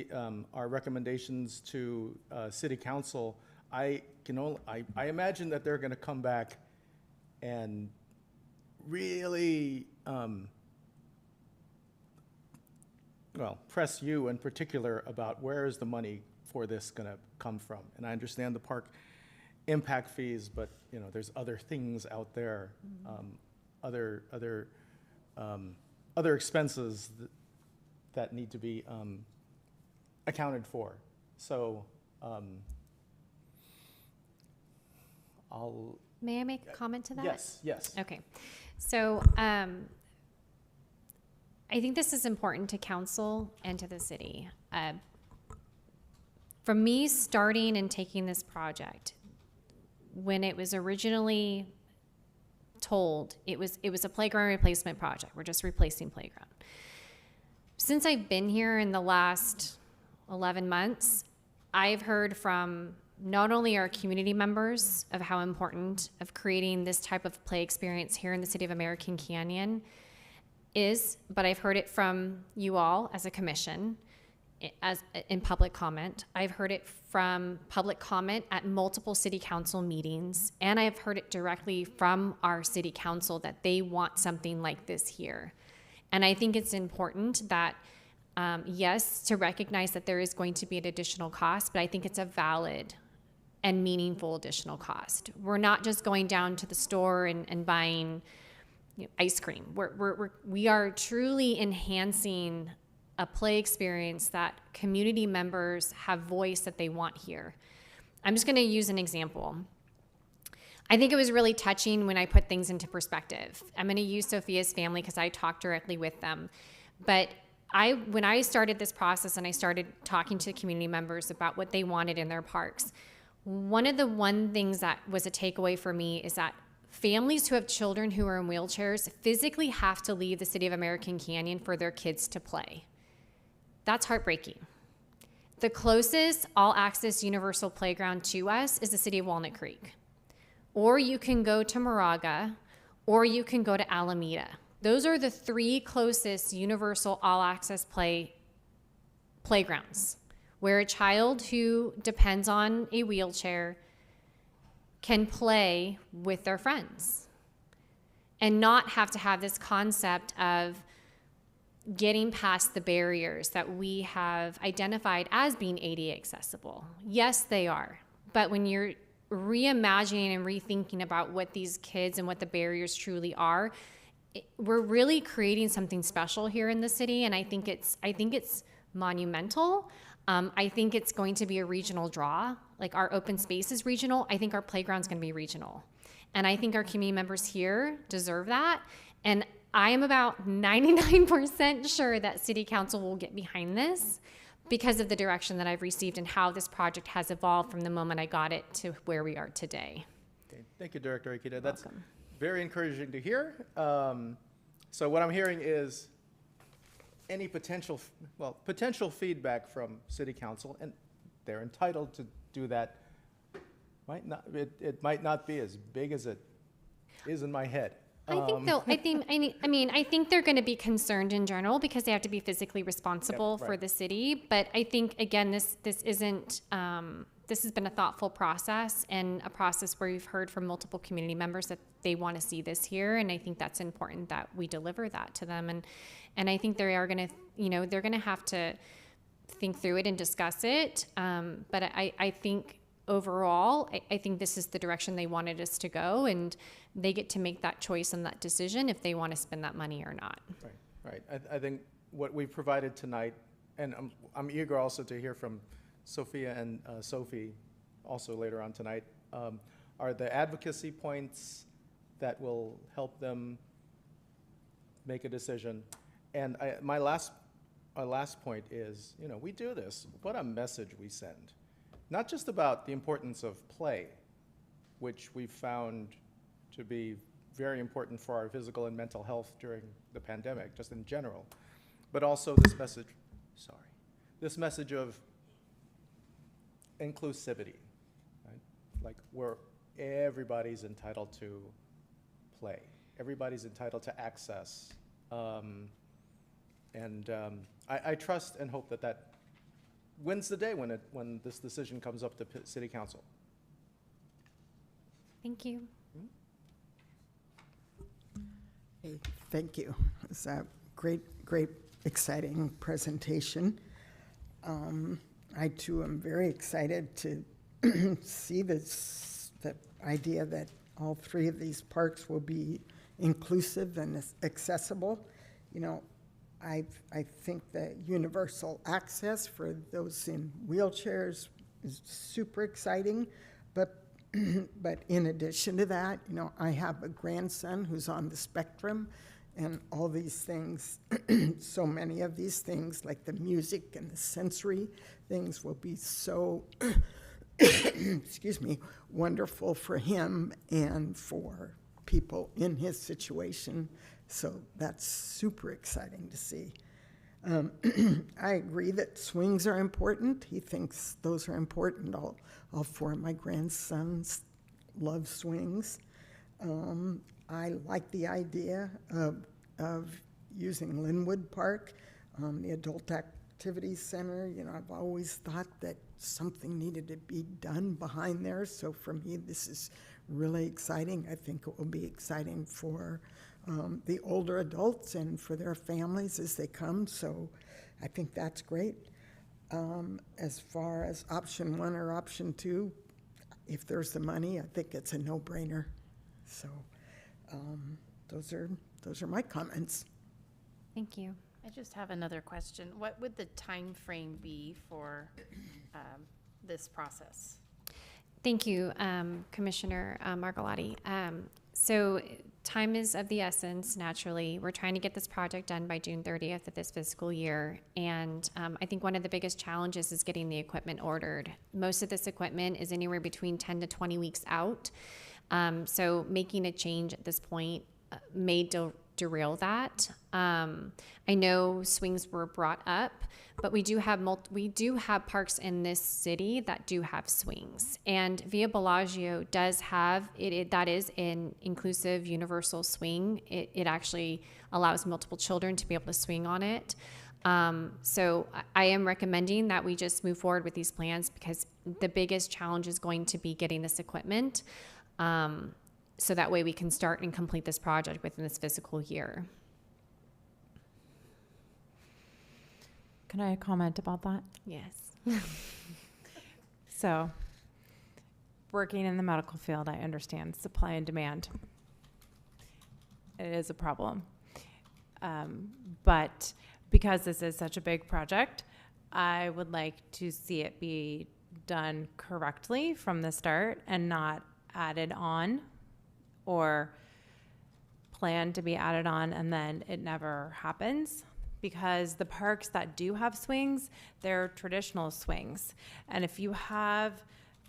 our recommendations to City Council. I imagine that they're going to come back and really press you in particular about where is the money for this going to come from. And I understand the park impact fees, but there's other things out there, other expenses that need to be accounted for. So May I make a comment to that? Yes. Okay. So I think this is important to council and to the city. From me starting and taking this project, when it was originally told it was a playground replacement project. We're just replacing playground. Since I've been here in the last 11 months, I've heard from not only our community members of how important of creating this type of play experience here in the city of American Canyon is, but I've heard it from you all as a commission, as in public comment. I've heard it from public comment at multiple city council meetings, and I've heard it directly from our city council that they want something like this here. And I think it's important that, yes, to recognize that there is going to be an additional cost, but I think it's a valid and meaningful additional cost. We're not just going down to the store and buying ice cream. We are truly enhancing a play experience that community members have voiced that they want here. I'm just going to use an example. I think it was really touching when I put things into perspective. I'm going to use Sophia's family because I talked directly with them. But when I started this process and I started talking to community members about what they wanted in their parks, one things that was a takeaway for me is that families who have children who are in wheelchairs physically have to leave the city of American Canyon for their kids to play. That's heartbreaking. The closest all-access universal playground to us is the city of Walnut Creek. Or you can go to Moraga, or you can go to Alameda. Those are the three closest universal all-access playgrounds where a child who depends on a wheelchair can play with their friends and not have to have this concept of getting past the barriers that we have identified as being ADA accessible. Yes, they are. But when you're reimagining and rethinking about what these kids and what the barriers truly are, we're really creating something special here in the city, and I think it's monumental. I think it's going to be a regional draw. Like our open space is regional. I think our playground's going to be regional. And I think our community members here deserve that. And I am about 99% sure that City Council will get behind this because of the direction that I've received and how this project has evolved from the moment I got it to where we are today. Okay. Thank you, Director Akita. That's very encouraging to hear. So what I'm hearing is any potential feedback from City Council, and they're entitled to do that. It might not be as big as it is in my head. I think they're going to be concerned in general because they have to be physically responsible for the city. But I think again, this isn't. This has been a thoughtful process and a process where we've heard from multiple community members that they want to see this here, and I think that's important that we deliver that to them. And I think they are going to, they're going to have to think through it and discuss it. But I think overall, I think this is the direction they wanted us to go, and they get to make that choice and that decision if they want to spend that money or not. Right. I think what we've provided tonight, and I'm eager also to hear from Sophia and Sophie also later on tonight, are the advocacy points that will help them make a decision. And my last point is, we do this. What a message we send. Not just about the importance of play, which we've found to be very important for our physical and mental health during the pandemic, just in general, but also this message of inclusivity, right? Like where everybody's entitled to play, everybody's entitled to access, I trust and hope that wins the day when this decision comes up to City Council. Thank you. Okay, thank you. It's a great, exciting presentation. I too am very excited to see the idea that all three of these parks will be inclusive and accessible. I think that universal access for those in wheelchairs is super exciting, but in addition to that, I have a grandson who's on the spectrum, and all these things, so many of these things, like the music and the sensory things, will be so, excuse me, wonderful for him and for people in his situation. So that's super exciting to see. I agree that swings are important. He thinks those are important. All four of my grandsons love swings. I like the idea of using Linwood Park, the Adult Activities Center. You know, I've always thought that something needed to be done behind there. So for me, this is really exciting. I think it will be exciting for the older adults and for their families as they come. So I think that's great. As far as option 1 or option 2, if there's the money, I think it's a no-brainer. So those are my comments. Thank you. I just have another question. What would the time frame be for this process? Thank you, Commissioner Margolotti. So time is of the essence, naturally. We're trying to get this project done by June 30th of this fiscal year. And I think one of the biggest challenges is getting the equipment ordered. Most of this equipment is anywhere between 10 to 20 weeks out. So making a change at this point may derail that. I know swings were brought up, but we do have parks in this city that do have swings, and Via Bellagio does have it. That is an inclusive universal swing. It actually allows multiple children to be able to swing on it. So I am recommending that we just move forward with these plans, because the biggest challenge is going to be getting this equipment. So that way we can start and complete this project within this fiscal year. Can I comment about that? Yes. So, working in the medical field, I understand supply and demand. It is a problem. But because this is such a big project, I would like to see it be done correctly from the start and not added on or planned to be added on and then it never happens. Because the parks that do have swings, they're traditional swings. And if you have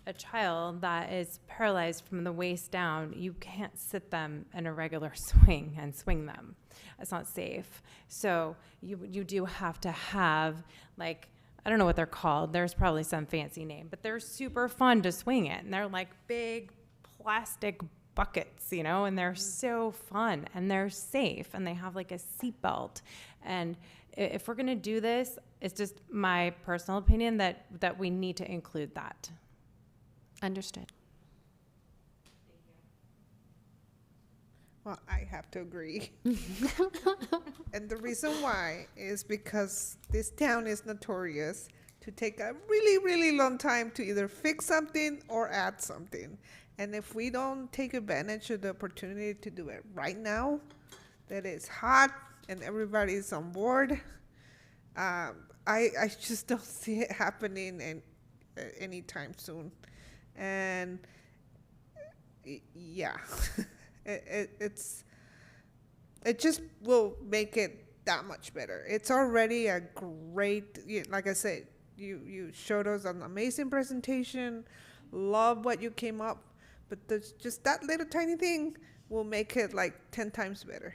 a child that is paralyzed from the waist down, you can't sit them in a regular swing and swing them. It's not safe. So you do have to have, like, I don't know what they're called. There's probably some fancy name, but they're super fun to swing in. And they're like big plastic buckets, you know, and they're so fun and they're safe and they have like a seatbelt. And if we're going to do this, it's just my personal opinion that we need to include that. Understood. Well, I have to agree. And the reason why is because this town is notorious to take a really, really long time to either fix something or add something. And if we don't take advantage of the opportunity to do it right now, that it's hot and everybody's on board, I just don't see it happening anytime soon. And yeah, it just will make it that much better. It's already a great, like I said, you showed us an amazing presentation. Love what you came up. But there's just that little tiny thing will make it like 10 times better.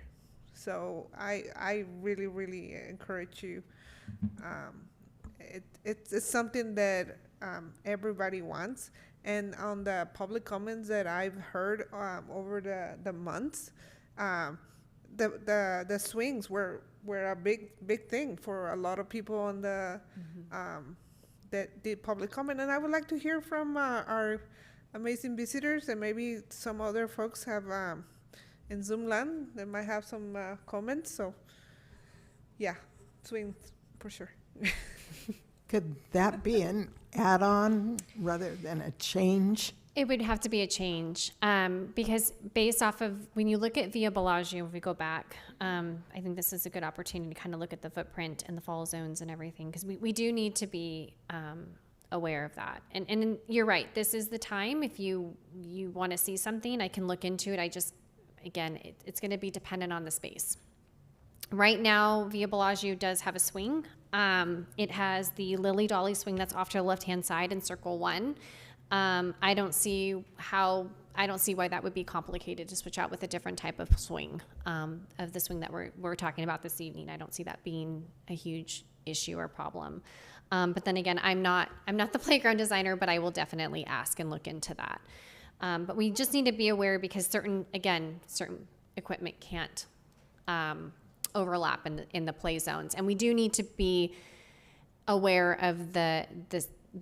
So I really, really encourage you. It's something that everybody wants. And on the public comments that I've heard over the months, the swings were a big thing for a lot of people on the that did public comment. And I would like to hear from our amazing visitors, and maybe some other folks have in Zoom land that might have some comments. So yeah, swings for sure. Could that be an add-on rather than a change? It would have to be a change, because based off of, when you look at Via Bellagio, if we go back, I think this is a good opportunity to kind of look at the footprint and the fall zones and everything, because we do need to be aware of that. And you're right, this is the time. If you want to see something, I can look into it. Again, it's going to be dependent on the space. Right now, Via Bellagio does have a swing. It has the Lily Dolly swing that's off to the left-hand side in Circle 1. I don't see how I don't see why that would be complicated to switch out with a different type of swing, of the swing that we're talking about this evening. I don't see that being a huge issue or problem. But then again, I'm not the playground designer, but I will definitely ask and look into that. But we just need to be aware because certain equipment can't overlap in the play zones, and we do need to be aware of the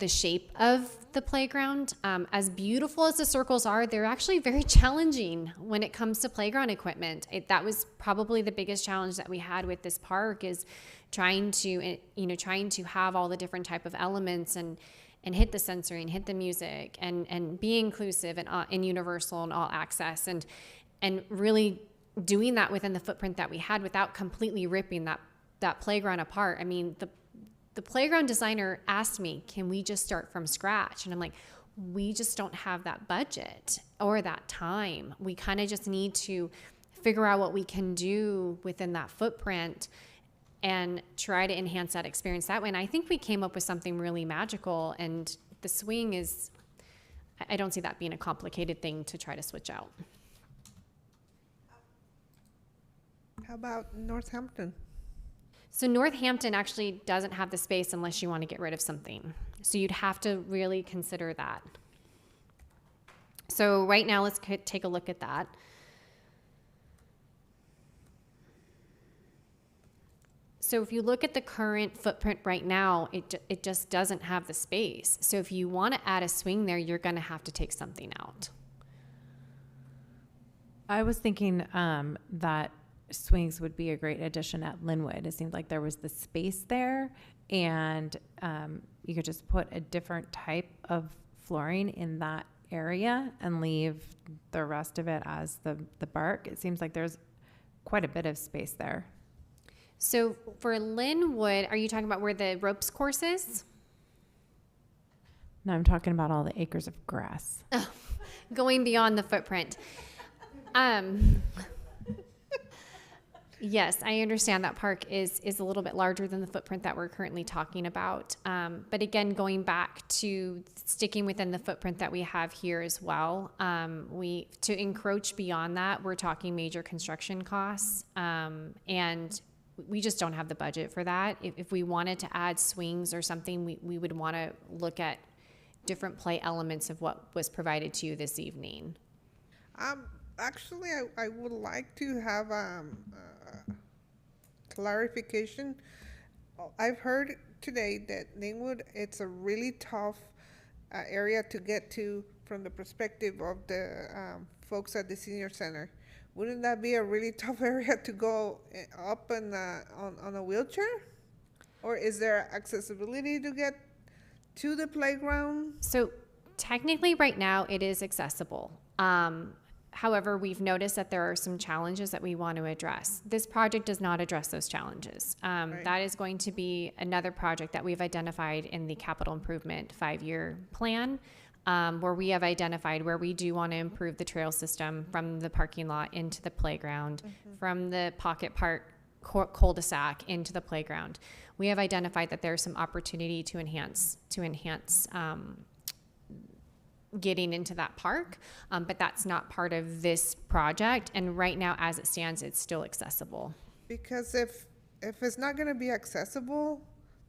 shape of the playground. As beautiful as the circles are, they're actually very challenging when it comes to playground equipment. That was probably the biggest challenge that we had with this park, is trying to have all the different type of elements and hit the sensory and hit the music and be inclusive and universal and all access and really doing that within the footprint that we had without completely ripping that playground apart. I mean, the playground designer asked me, can we just start from scratch? And I'm like, we just don't have that budget or that time. We kind of just need to figure out what we can do within that footprint and try to enhance that experience that way. And I think we came up with something really magical, and the swing is, I don't see that being a complicated thing to try to switch out. How about Northampton? So Northampton actually doesn't have the space unless you want to get rid of something. So you'd have to really consider that. So right now, let's take a look at that. So if you look at the current footprint right now, it just doesn't have the space. So if you want to add a swing there, you're going to have to take something out. I was thinking that swings would be a great addition at Linwood. It seemed like there was the space there, and you could just put a different type of flooring in that area and leave the rest of it as the bark. It seems like there's quite a bit of space there. So for Linwood, are you talking about where the ropes course is? No, I'm talking about all the acres of grass. Going beyond the footprint. Yes, I understand that park is a little bit larger than the footprint that we're currently talking about. But again, going back to sticking within the footprint that we have here as well, to encroach beyond that, we're talking major construction costs, and we just don't have the budget for that. If we wanted to add swings or something, we would want to look at different play elements of what was provided to you this evening. Actually, I would like to have clarification. I've heard today that Linwood, it's a really tough area to get to from the perspective of the folks at the senior center. Wouldn't that be a really tough area to go up and on a wheelchair? Or is there accessibility to get to the playground? So technically right now it is accessible. However, we've noticed that there are some challenges that we want to address. This project does not address those challenges. Right. That is going to be another project that we've identified in the capital improvement 5-year plan, where we have identified where we do want to improve the trail system from the parking lot into the playground, from the pocket park cul-de-sac into the playground. We have identified that there's some opportunity to enhance getting into that park, but that's not part of this project. And right now, as it stands, it's still accessible. Because if it's not going to be accessible,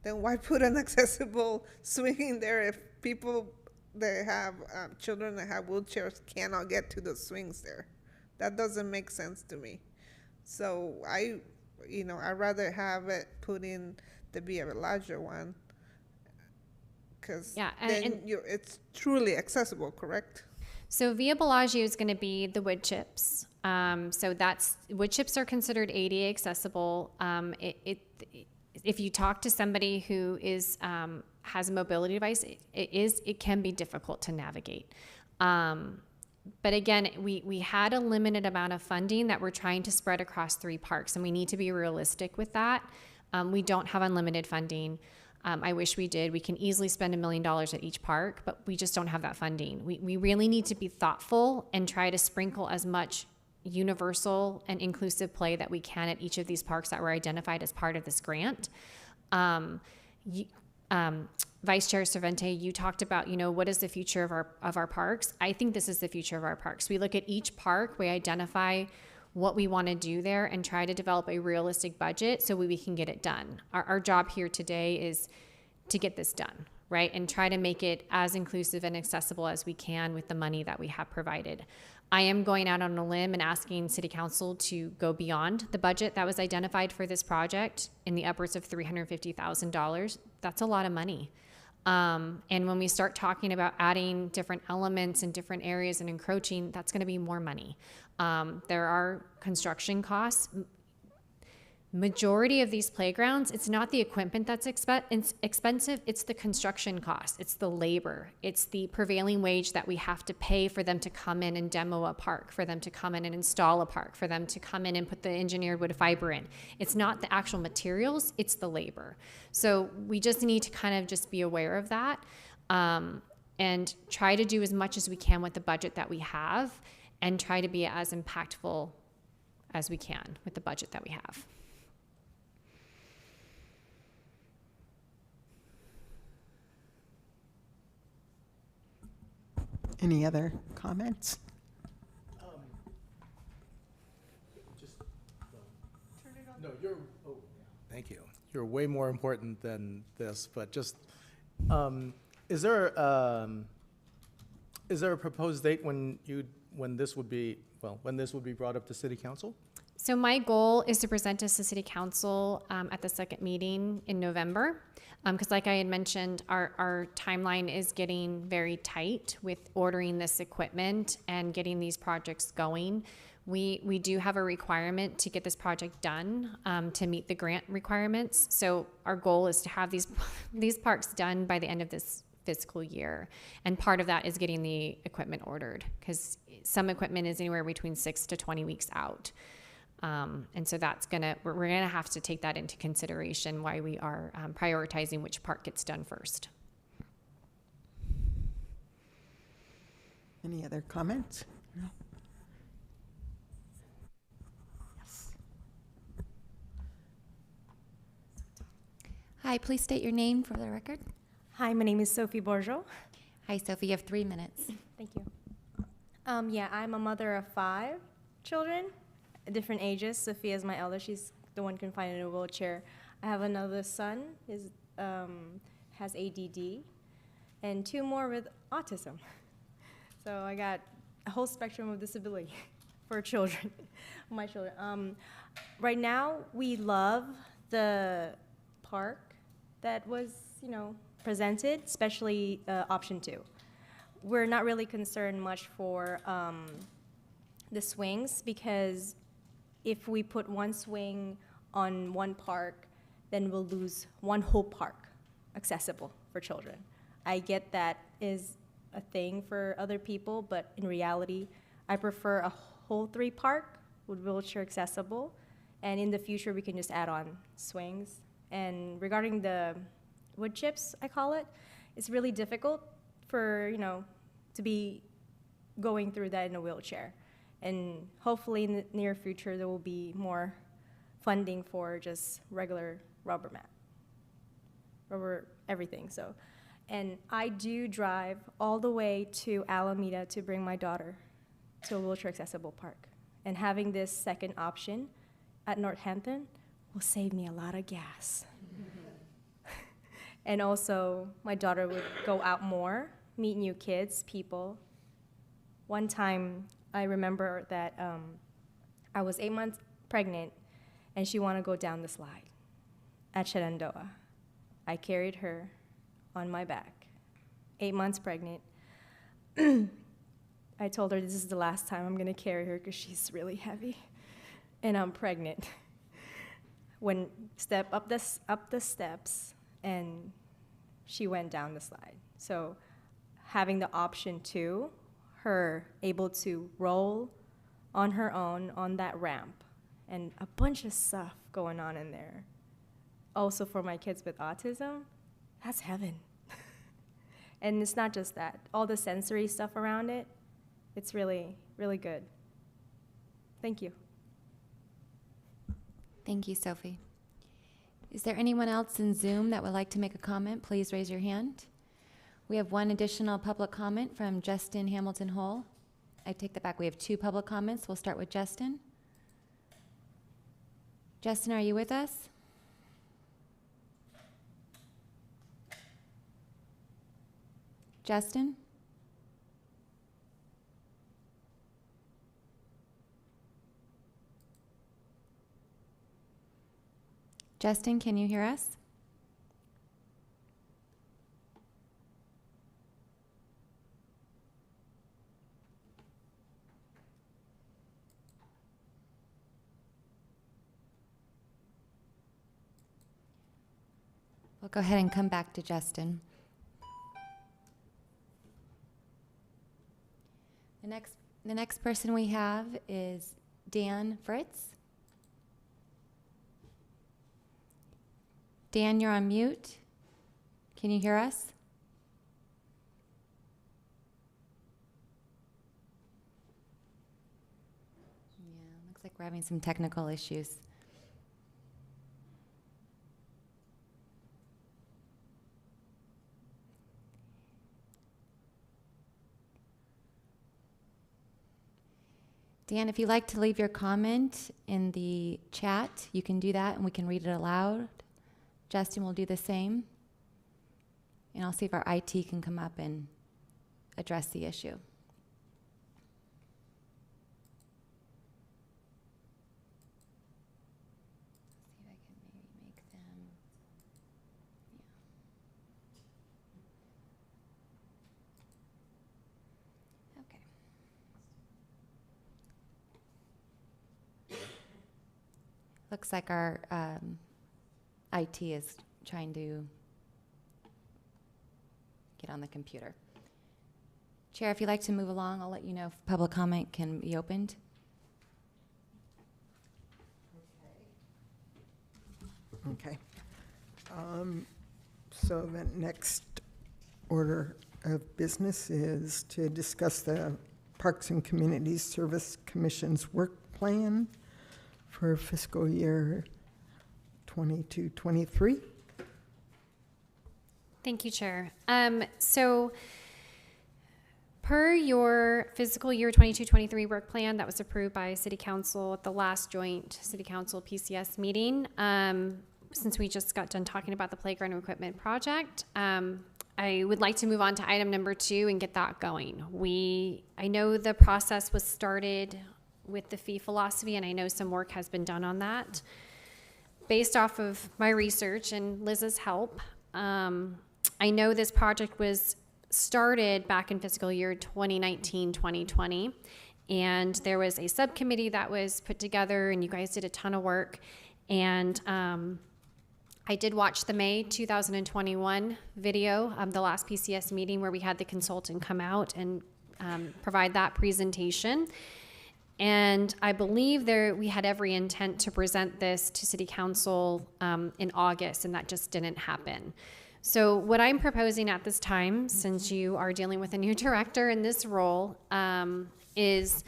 then why put an accessible swing in there if people that have children that have wheelchairs cannot get to the swings there? That doesn't make sense to me. So I'd rather have it put in the Via larger one, because it's truly accessible, correct? So Via Bellagio is going to be the wood chips. So wood chips are considered ADA accessible. If you talk to somebody who has a mobility device, it can be difficult to navigate. But again, we had a limited amount of funding that we're trying to spread across 3 parks, and we need to be realistic with that. We don't have unlimited funding. I wish we did. We can easily spend $1 million at each park, but we just don't have that funding. We really need to be thoughtful and try to sprinkle as much universal and inclusive play that we can at each of these parks that were identified as part of this grant. Vice Chair Cervente, you talked about, what is the future of our parks? I think this is the future of our parks. We look at each park, we identify what we want to do there and try to develop a realistic budget so we can get it done. Our job here today is to get this done, right? And try to make it as inclusive and accessible as we can with the money that we have provided. I am going out on a limb and asking City Council to go beyond the budget that was identified for this project in the upwards of $350,000. That's a lot of money. And when we start talking about adding different elements in different areas and encroaching, that's going to be more money. There are construction costs. Majority of these playgrounds, it's not the equipment that's expensive, it's the construction cost, it's the labor, it's the prevailing wage that we have to pay for them to come in and demo a park, for them to come in and install a park, for them to come in and put the engineered wood fiber in. It's not the actual materials, it's the labor. So we just need to kind of just be aware of that, and try to do as much as we can with the budget that we have, and try to be as impactful as we can with the budget that we have. Any other comments? No, thank you. You're way more important than this, but just, is there a proposed date when this would be brought up to City Council? So my goal is to present this to City Council at the second meeting in November. Because like I had mentioned, our timeline is getting very tight with ordering this equipment and getting these projects going. We do have a requirement to get this project done to meet the grant requirements. So our goal is to have these parks done by the end of this fiscal year. And part of that is getting the equipment ordered, because some equipment is anywhere between 6 to 20 weeks out. And so we're gonna have to take that into consideration why we are prioritizing which part gets done first. Any other comments? No. Yes. Hi, please state your name for the record. Hi, my name is Sophie Borjo. Hi, Sophie, you have 3 minutes. Thank you. Yeah, I'm a mother of 5 children, different ages. Sophia is my elder. She's the one confined in a wheelchair. I have another son. His has ADD, and 2 more with autism. So I got a whole spectrum of disability for children, my children. Right now, we love the park that was, presented, especially option 2. We're not really concerned much for the swings, because if we put one swing on one park, then we'll lose one whole park accessible for children. I get that is a thing for other people, but in reality, I prefer a whole 3 park with wheelchair accessible, and in the future, we can just add on swings. And regarding the wood chips, I call it, it's really difficult for, to be going through that in a wheelchair. And hopefully in the near future, there will be more funding for just regular rubber everything. So, and I do drive all the way to Alameda to bring my daughter to a wheelchair accessible park. And having this second option at Northampton will save me a lot of gas. And also, my daughter would go out more, meet new kids, people. One time, I remember that I was 8 months pregnant, and she wanted to go down the slide at Shenandoah. I carried her on my back, 8 months pregnant. I told her this is the last time I'm gonna carry her because she's really heavy, and I'm pregnant. When up the steps, and she went down the slide. So having the option 2, her able to roll on her own on that ramp, and a bunch of stuff going on in there. Also for my kids with autism, that's heaven. And it's not just that, all the sensory stuff around it, it's really, really good. Thank you. Thank you, Sophie. Is there anyone else in Zoom that would like to make a comment? Please raise your hand. We have one additional public comment from Justin Hamilton Hull. I take that back. We have 2 public comments. We'll start with Justin. Justin, are you with us? Justin? Justin, can you hear us? We'll go ahead and come back to Justin. The next person we have is Dan Fritz. Dan, you're on mute. Can you hear us? Yeah, looks like we're having some technical issues. Dan, if you'd like to leave your comment in the chat, you can do that and we can read it aloud. Justin will do the same. And I'll see if our IT can come up and address the issue. See if I can maybe make them. Yeah. Okay. Looks like our IT is trying to get on the computer. Chair, if you'd like to move along, I'll let you know if public comment can be opened. Okay. So the next order of business is to discuss the Parks and Community Service Commission's work plan for fiscal year 22-23. Thank you, Chair. So per your fiscal year 22-23 work plan that was approved by City Council at the last joint City Council PCS meeting, since we just got done talking about the playground equipment project, I would like to move on to item number 2 and get that going. I know the process was started with the fee philosophy, and I know some work has been done on that. Based off of my research and Liz's help, I know this project was started back in fiscal year 2019-2020, and there was a subcommittee that was put together, and you guys did a ton of work. And I did watch the May 2021 video of the last PCS meeting where we had the consultant come out and provide that presentation. And I believe we had every intent to present this to City Council in August, and that just didn't happen. So what I'm proposing at this time, since you are dealing with a new director in this role, is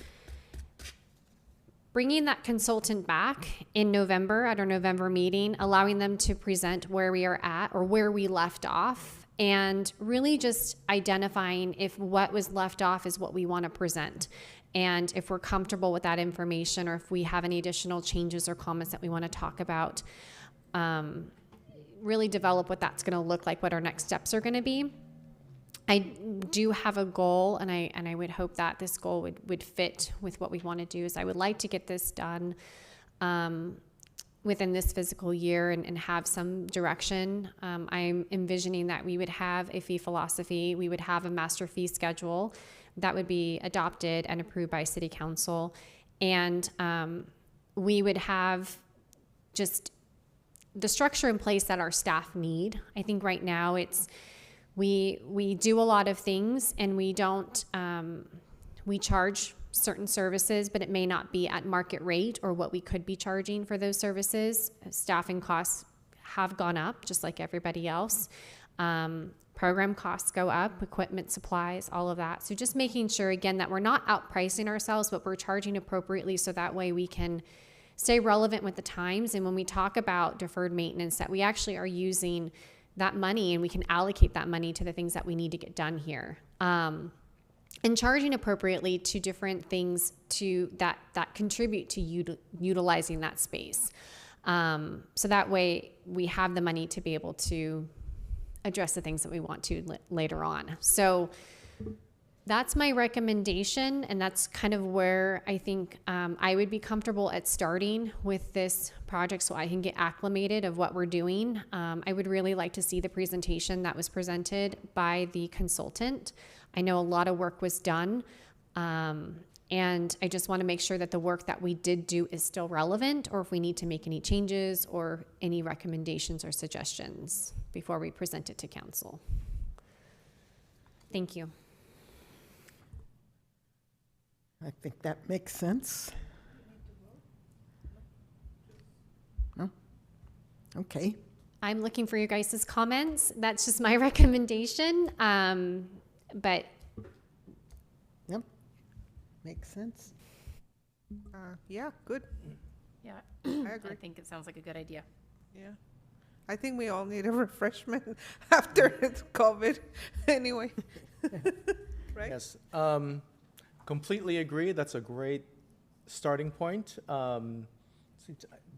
bringing that consultant back in November at our November meeting, allowing them to present where we are at or where we left off, and really just identifying if what was left off is what we want to present. And if we're comfortable with that information, or if we have any additional changes or comments that we want to talk about, really develop what that's going to look like, what our next steps are going to be. I do have a goal, and I would hope that this goal would fit with what we want to do. Is I would like to get this done within this fiscal year and have some direction. I'm envisioning that we would have a fee philosophy, we would have a master fee schedule that would be adopted and approved by City Council, and we would have just the structure in place that our staff need. I think right now we do a lot of things, and we don't we charge certain services, but it may not be at market rate or what we could be charging for those services. Staffing costs have gone up just like everybody else. Program costs go up, equipment, supplies, all of that. So just making sure, again, that we're not outpricing ourselves, but we're charging appropriately, so that way we can stay relevant with the times. And when we talk about deferred maintenance, that we actually are using that money and we can allocate that money to the things that we need to get done here. And charging appropriately to different things that contribute to utilizing that space. So that way we have the money to be able to address the things that we want to later on. So that's my recommendation, and that's kind of where I think I would be comfortable at starting with this project so I can get acclimated of what we're doing. I would really like to see the presentation that was presented by the consultant. I know a lot of work was done, and I just want to make sure that the work that we did do is still relevant, or if we need to make any changes or any recommendations or suggestions before we present it to council. Thank you. I think that makes sense. No? Okay. I'm looking for your guys' comments. That's just my recommendation. But Yep. Makes sense. Yeah, good. Yeah, I I agree. think it sounds like a good idea. Yeah. I think we all need a refreshment after COVID anyway. Right? Yes, completely agree. That's a great starting point.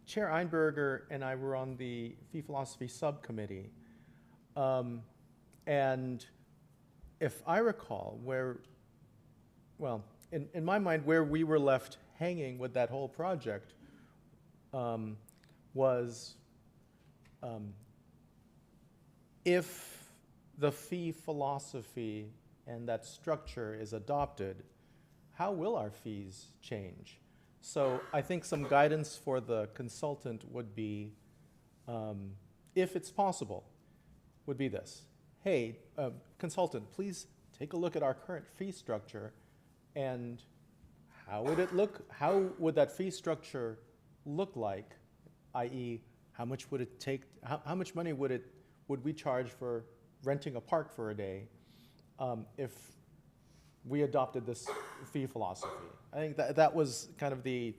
Chair Einberger and I were on the fee philosophy subcommittee. And if I recall, in my mind, where we were left hanging with that whole project was if the fee philosophy and that structure is adopted, how will our fees change? So I think some guidance for the consultant would be, if it's possible, would be this. Hey, consultant, please take a look at our current fee structure and how would it look? How would that fee structure look like? I.e., how much would it take? How much money would we charge for renting a park for a day if we adopted this fee philosophy? I think that was kind of the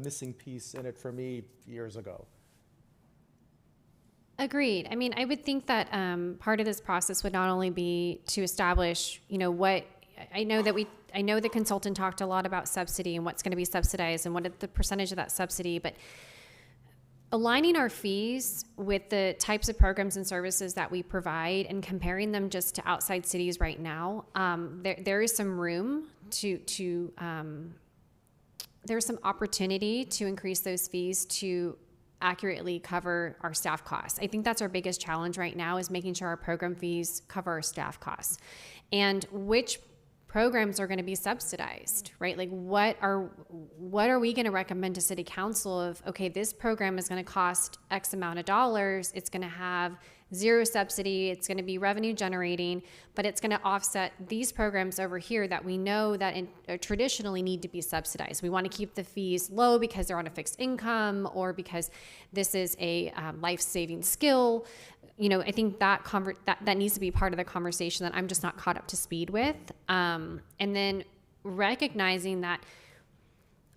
missing piece in it for me years ago. agreed. I mean, I would think that part of this process would not only be to establish, what I know the consultant talked a lot about subsidy and what's going to be subsidized and what is the percentage of that subsidy, but aligning our fees with the types of programs and services that we provide and comparing them just to outside cities right now, there is some room there's some opportunity to increase those fees to accurately cover our staff costs. I think that's our biggest challenge right now, is making sure our program fees cover our staff costs. And which programs are going to be subsidized, right? Like what are we going to recommend to city council of, okay, this program is going to cost X amount of dollars. It's going to have zero subsidy. It's going to be revenue generating, but it's going to offset these programs over here that we know that traditionally need to be subsidized. We want to keep the fees low because they're on a fixed income or because this is a life-saving skill. I think that needs to be part of the conversation that I'm just not caught up to speed with. And then recognizing that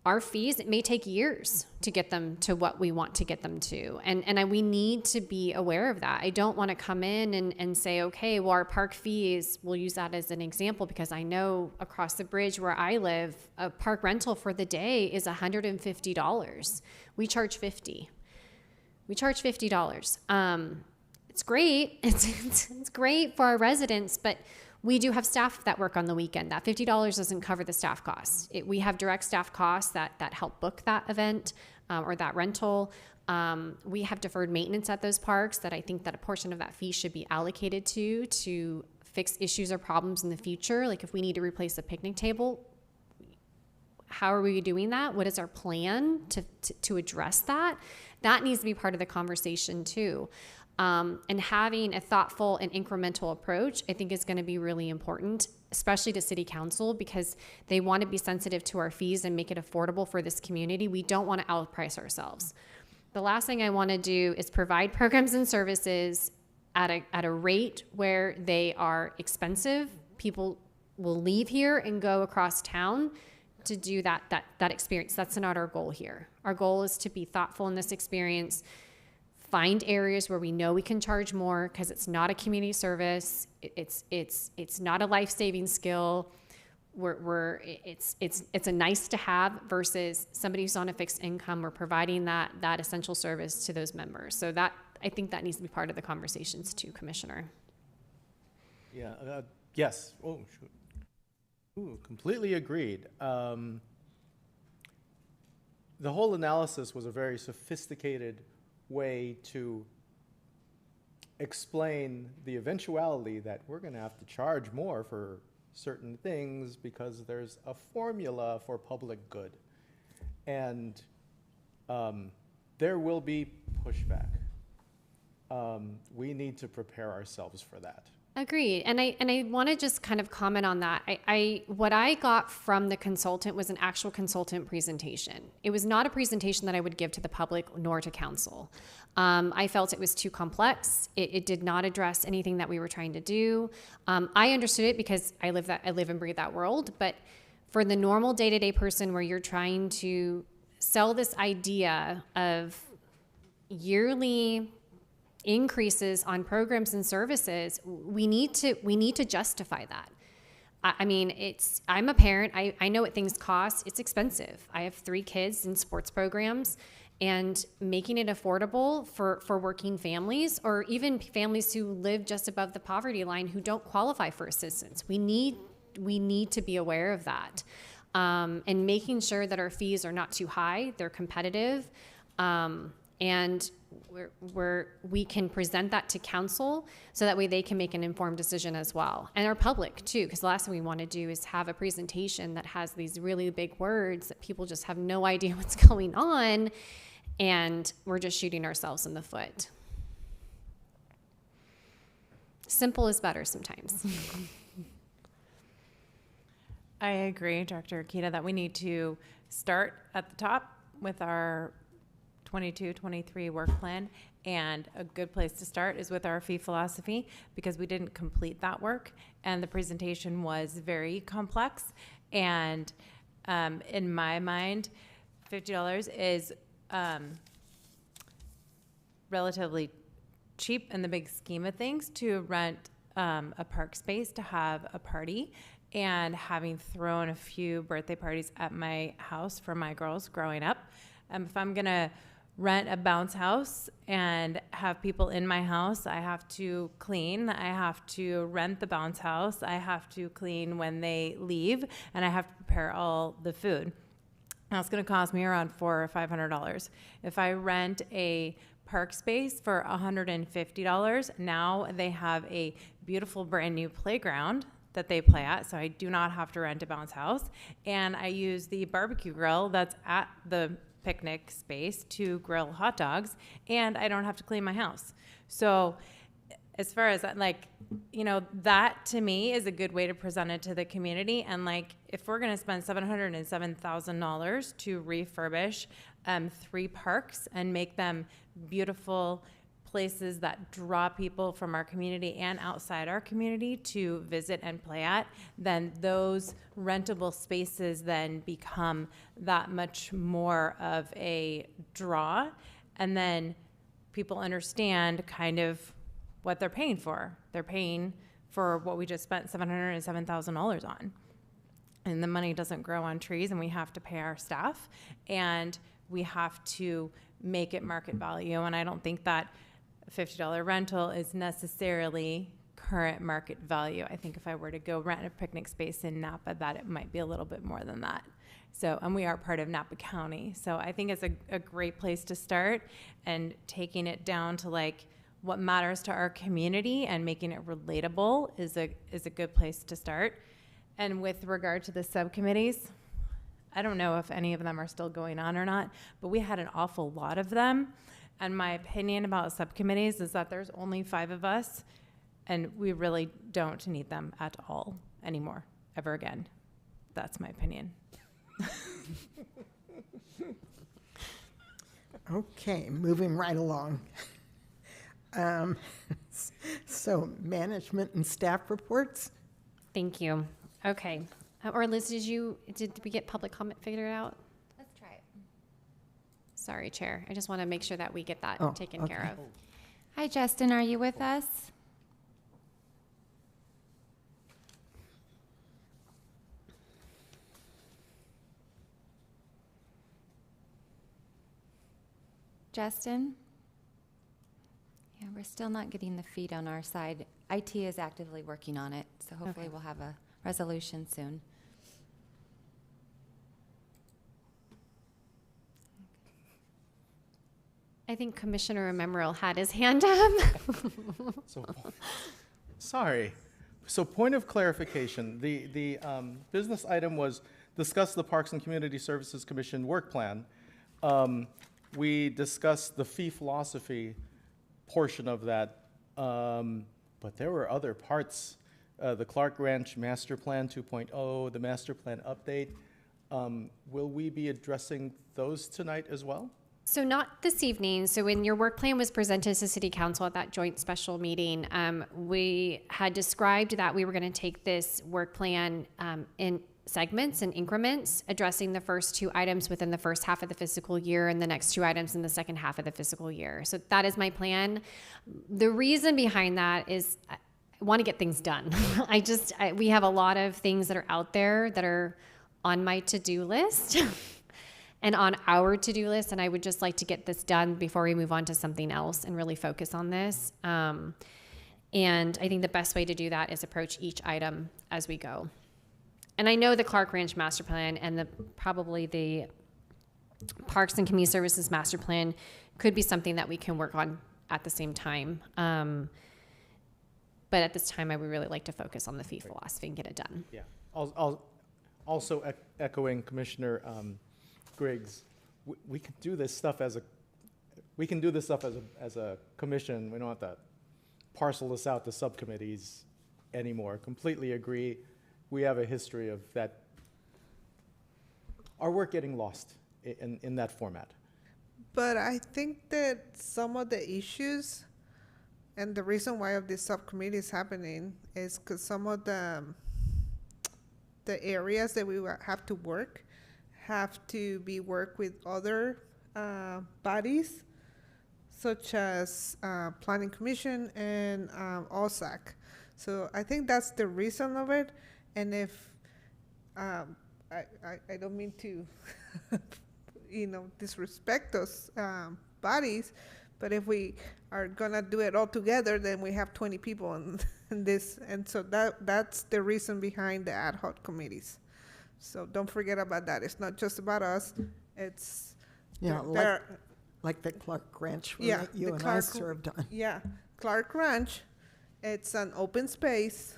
our fees, it may take years to get them to what we want to get them to. And we need to be aware of that. I don't want to come in and say, okay, well, our park fees, we'll use that as an example because I know across the bridge where I live, a park rental for the day is $150. We charge $50. It's great. It's great for our residents, but we do have staff that work on the weekend. That $50 doesn't cover the staff costs. We have direct staff costs that help book that event or that rental. We have deferred maintenance at those parks that I think that a portion of that fee should be allocated to fix issues or problems in the future. Like if we need to replace a picnic table, how are we doing that? What is our plan to address that? That needs to be part of the conversation too. And having a thoughtful and incremental approach, I think is going to be really important, especially to city council, because they want to be sensitive to our fees and make it affordable for this community. We don't want to outprice ourselves. The last thing I want to do is provide programs and services at a rate where they are expensive. People will leave here and go across town to do that experience. That's not our goal here. Our goal is to be thoughtful in this experience, find areas where we know we can charge more because it's not a community service. It's not a life-saving skill. It's a nice to have versus somebody who's on a fixed income. We're providing that essential service to those members. So that, I think that needs to be part of the conversations too, Commissioner. Yeah, yes. Oh, shoot. Ooh, completely agreed. The whole analysis was a very sophisticated way to explain the eventuality that we're going to have to charge more for certain things because there's a formula for public good. And there will be pushback. We need to prepare ourselves for that. Agreed. And I want to just kind of comment on that. What I got from the consultant was an actual consultant presentation. It was not a presentation that I would give to the public nor to council. I felt it was too complex. It did not address anything that we were trying to do. I understood it because I live and breathe that world. But for the normal day-to-day person where you're trying to sell this idea of yearly increases on programs and services, we need to justify that. I mean, I'm a parent. I know what things cost. It's expensive. I have 3 kids in sports programs, and making it affordable for working families or even families who live just above the poverty line who don't qualify for assistance. We need to be aware of that, and making sure that our fees are not too high, they're competitive, and we can present that to council so that way they can make an informed decision as well. And our public too, because the last thing we want to do is have a presentation that has these really big words that people just have no idea what's going on, and we're just shooting ourselves in the foot. Simple is better sometimes. I agree, Dr. Akita, that we need to start at the top with our 22-23 work plan, and a good place to start is with our fee philosophy because we didn't complete that work and the presentation was very complex, and in my mind $50 is relatively cheap in the big scheme of things to rent a park space to have a party. And having thrown a few birthday parties at my house for my girls growing up, if I'm gonna rent a bounce house and have people in my house, I have to clean, I have to rent the bounce house, I have to clean when they leave, and I have to prepare all the food. Now it's gonna cost me around $400 or $500. If I rent a park space for $150, now they have a beautiful brand new playground that they play at, so I do not have to rent a bounce house, and I use the barbecue grill that's at the picnic space to grill hot dogs, and I don't have to clean my house. So as far as like, you know, that to me is a good way to present it to the community. And like, if we're going to spend $707,000 to refurbish 3 parks and make them beautiful places that draw people from our community and outside our community to visit and play at, then those rentable spaces then become that much more of a draw. And then people understand kind of what they're paying for. They're paying for what we just spent $707,000 on. And the money doesn't grow on trees, and we have to pay our staff, and we have to make it market value. And I don't think that $50 rental is necessarily current market value. I think if I were to go rent a picnic space in Napa, that it might be a little bit more than that. So, and we are part of Napa County. So I think it's a great place to start, and taking it down to like what matters to our community and making it relatable is a good place to start. And with regard to the subcommittees, I don't know if any of them are still going on or not, but we had an awful lot of them. And my opinion about subcommittees is that there's only 5 of us, and we really don't need them at all anymore, ever again. That's my opinion. Okay, moving right along. So management and staff reports. Thank you. Okay. Or Liz, did we get public comment figured out? Let's try it. Sorry, Chair. I just want to make sure that we get that Oh, taken care okay. of. Hi, Justin, are you with us? Justin? Yeah, we're still not getting the feed on our side. IT is actively working on it, so hopefully Okay. we'll have a resolution soon. I think Commissioner Memorial had his hand up. So, sorry. So point of clarification, the business item was discuss the Parks and Community Services Commission work plan. We discussed the fee philosophy portion of that, but there were other parts. The Clark Ranch Master Plan 2.0, the Master Plan update. Will we be addressing those tonight as well? So not this evening. So when your work plan was presented to City Council at that joint special meeting, we had described that we were going to take this work plan in segments and increments, addressing the first 2 items within the first half of the fiscal year and the next 2 items in the second half of the fiscal year. So that is my plan. The reason behind that is I want to get things done. We have a lot of things that are out there that are on my to-do list. And on our to-do list, and I would just like to get this done before we move on to something else and really focus on this. And I think the best way to do that is approach each item as we go. And I know the Clark Ranch Master Plan and probably the Parks and Community Services Master Plan could be something that we can work on at the same time. But at this time, I would really like to focus on the fee philosophy and get it done. Yeah. Also echoing Commissioner Griggs, we can do this stuff as a commission. We don't have to parcel this out to subcommittees anymore. Completely agree. We have a history of that, our work getting lost in that format. But I think that some of the issues and the reason why of this subcommittee is happening is because some of the areas that we have to work have to be worked with other bodies, such as Planning Commission and OSAC. So I think that's the reason of it. And if I don't mean to, disrespect those bodies, but if we are gonna do it all together, then we have 20 people in this, and so that's the reason behind the ad hoc committees. So don't forget about that. It's not just about us. It's Yeah, like the Clark Ranch one that you and I served on. Yeah, Clark Ranch. It's an open space.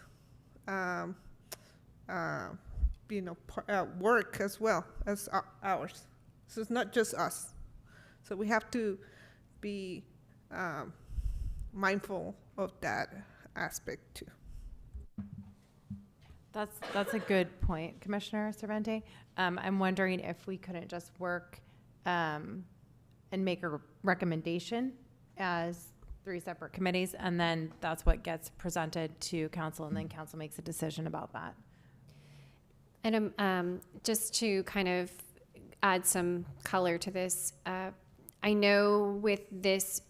Work as well as ours. So it's not just us. So we have to be mindful of that aspect too. That's a good point, Commissioner Cervante. I'm wondering if we couldn't just work and make a recommendation as 3 separate committees, and then that's what gets presented to council, and then council makes a decision about that. And just to kind of add some color to this, I know with this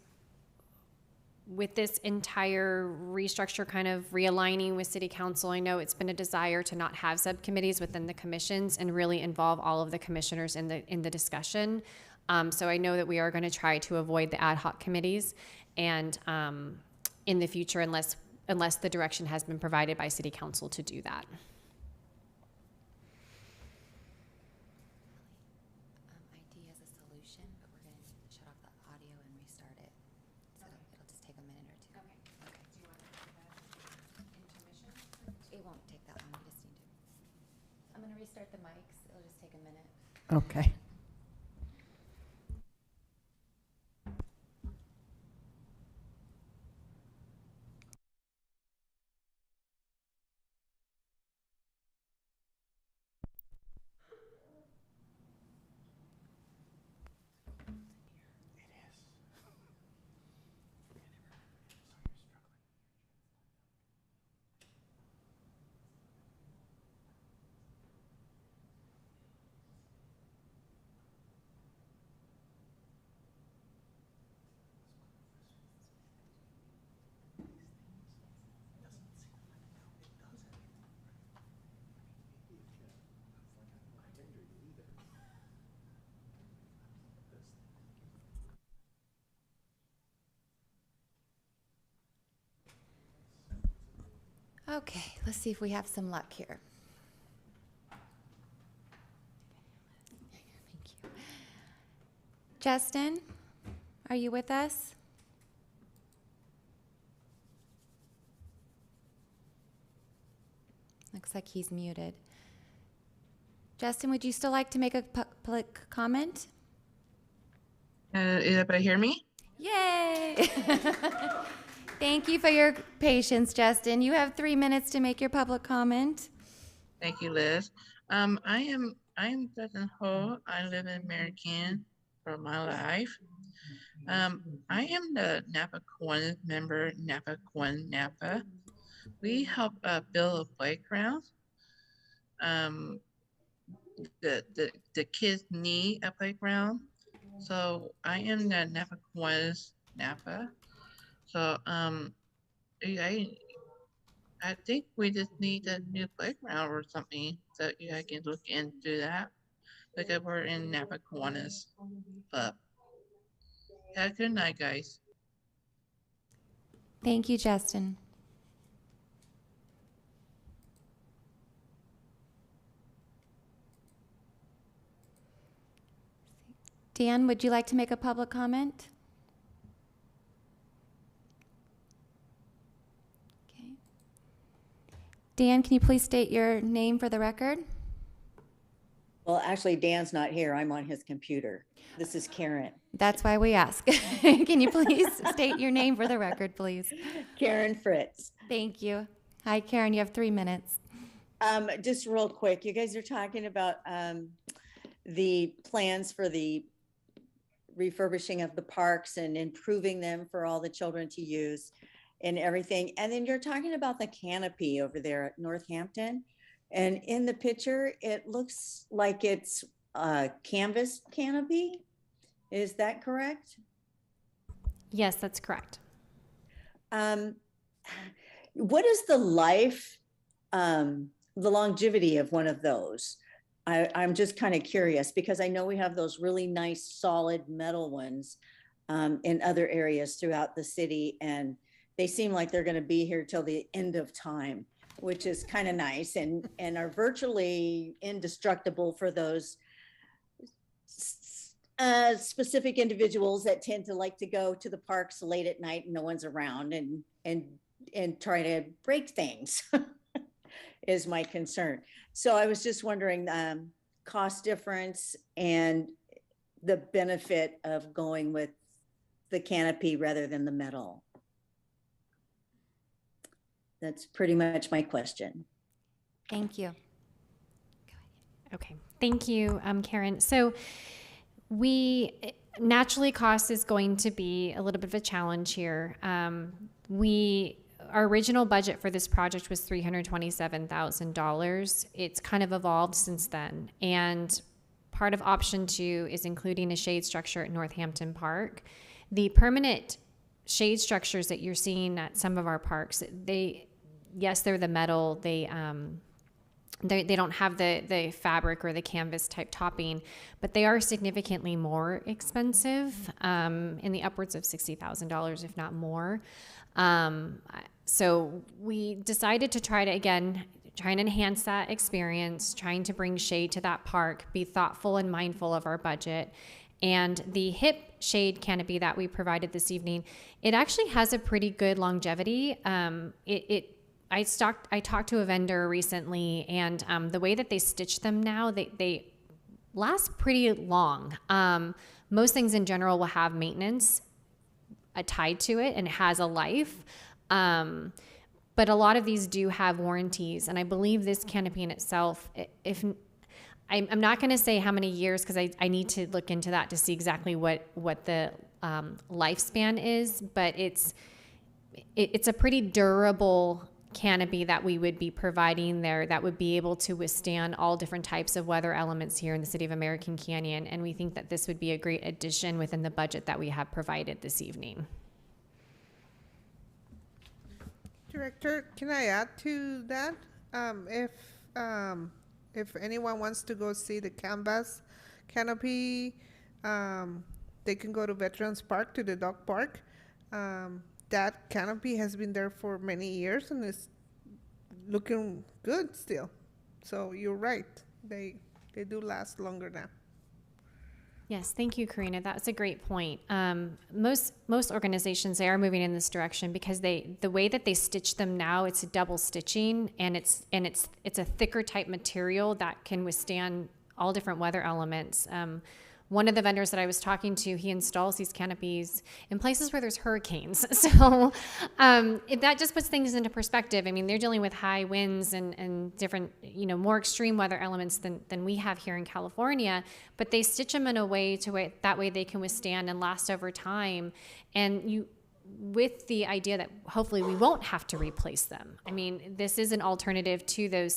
entire restructure kind of realigning with City Council, I know it's been a desire to not have subcommittees within the commissions and really involve all of the commissioners in the discussion. So I know that we are going to try to avoid the ad hoc committees, and in the future, unless the direction has been provided by City Council to do that. IT has a solution, but we're going to shut off the audio and restart it. So it'll just take a minute or 2. Okay. Do you want to do that intermission? It won't take that long. We just need to. I'm going to restart the mics. It'll just take a minute. Okay. Okay, let's see if we have some luck here. Thank you. Justin, are you with us? Looks like he's muted. Justin, would you still like to make a public comment? Is everybody hear me? Yay! Thank you for your patience, Justin. You have 3 minutes to make your public comment. Thank you, Liz. I am Justin Ho. I live in American for my life. I am the Napa Kiwanis member, Napa Kiwanis Napa. We help build a playground. The kids need a playground. So I am the Napa Kiwanis Napa. So I think we just need a new playground or something, so you guys can look into that. Because we're in Napa Kiwanis. But have a good night, guys. Thank you, Justin. Dan, would you like to make a public comment? Okay. Dan, can you please state your name for the record? Well, actually, Dan's not here. I'm on his computer. This is Karen. That's why we ask. Can you please state your name for the record, please? Karen Fritz. Thank you. Hi, Karen, you have 3 minutes. Just real quick, you guys are talking about the plans for the refurbishing of the parks and improving them for all the children to use and everything. And then you're talking about the canopy over there at Northampton. And in the picture, it looks like it's a canvas canopy. Is that correct? Yes, that's correct. What is the life, the longevity of one of those? I'm just kind of curious because I know we have those really nice solid metal ones in other areas throughout the city, and they seem like they're going to be here till the end of time, which is kind of nice and are virtually indestructible for those specific individuals that tend to like to go to the parks late at night and no one's around and try to break things is my concern. So I was just wondering cost difference and the benefit of going with the canopy rather than the metal. That's pretty much my question. Thank you. Okay, thank you, Karen. So naturally cost is going to be a little bit of a challenge here. Our original budget for this project was $327,000. It's kind of evolved since then. And part of option 2 is including a shade structure at Northampton Park. The permanent shade structures that you're seeing at some of our parks, yes, they're the metal. They don't have the fabric or the canvas type topping, but they are significantly more expensive, in the upwards of $60,000, if not more. So we decided to try and enhance that experience, trying to bring shade to that park, be thoughtful and mindful of our budget. And the hip shade canopy that we provided this evening, it actually has a pretty good longevity. I talked to a vendor recently, and the way that they stitch them now, they last pretty long. Most things in general will have maintenance tied to it, and it has a life. But a lot of these do have warranties, and I believe this canopy in itself, I'm not going to say how many years because I need to look into that to see exactly what the lifespan is, but it's a pretty durable canopy that we would be providing there that would be able to withstand all different types of weather elements here in the city of American Canyon. And we think that this would be a great addition within the budget that we have provided this evening. Director, can I add to that? If anyone wants to go see the canvas canopy, they can go to Veterans Park, to the dog park. That canopy has been there for many years and is looking good still. So you're right. They do last longer now. Yes, thank you, Karina. That's a great point. Most organizations, they are moving in this direction because the way that they stitch them now, it's a double stitching, and it's a thicker type material that can withstand all different weather elements. One of the vendors that I was talking to, he installs these canopies in places where there's hurricanes. So that just puts things into perspective. I mean, they're dealing with high winds and different, more extreme weather elements than we have here in California, but they stitch them in a way that way they can withstand and last over time. And with the idea that hopefully we won't have to replace them. I mean, this is an alternative to the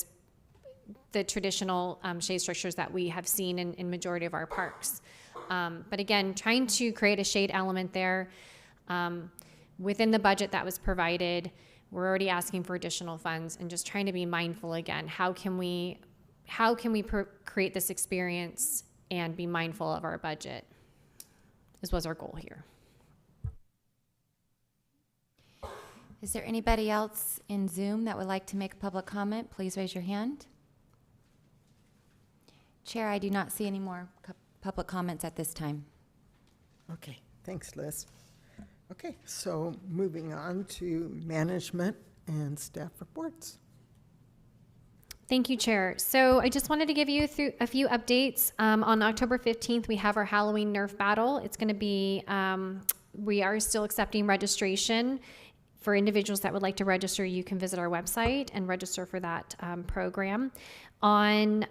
traditional shade structures that we have seen in majority of our parks. But again, trying to create a shade element there within the budget that was provided. We're already asking for additional funds and just trying to be mindful again. How can we create this experience and be mindful of our budget? This was our goal here. Is there anybody else in Zoom that would like to make a public comment? Please raise your hand. Chair, I do not see any more public comments at this time. Okay, thanks, Liz. Okay, so moving on to management and staff reports. Thank you, Chair. So I just wanted to give you a few updates. On October 15th, we have our Halloween Nerf battle. It's going to be, we are still accepting registration. For individuals that would like to register, you can visit our website and register for that program. On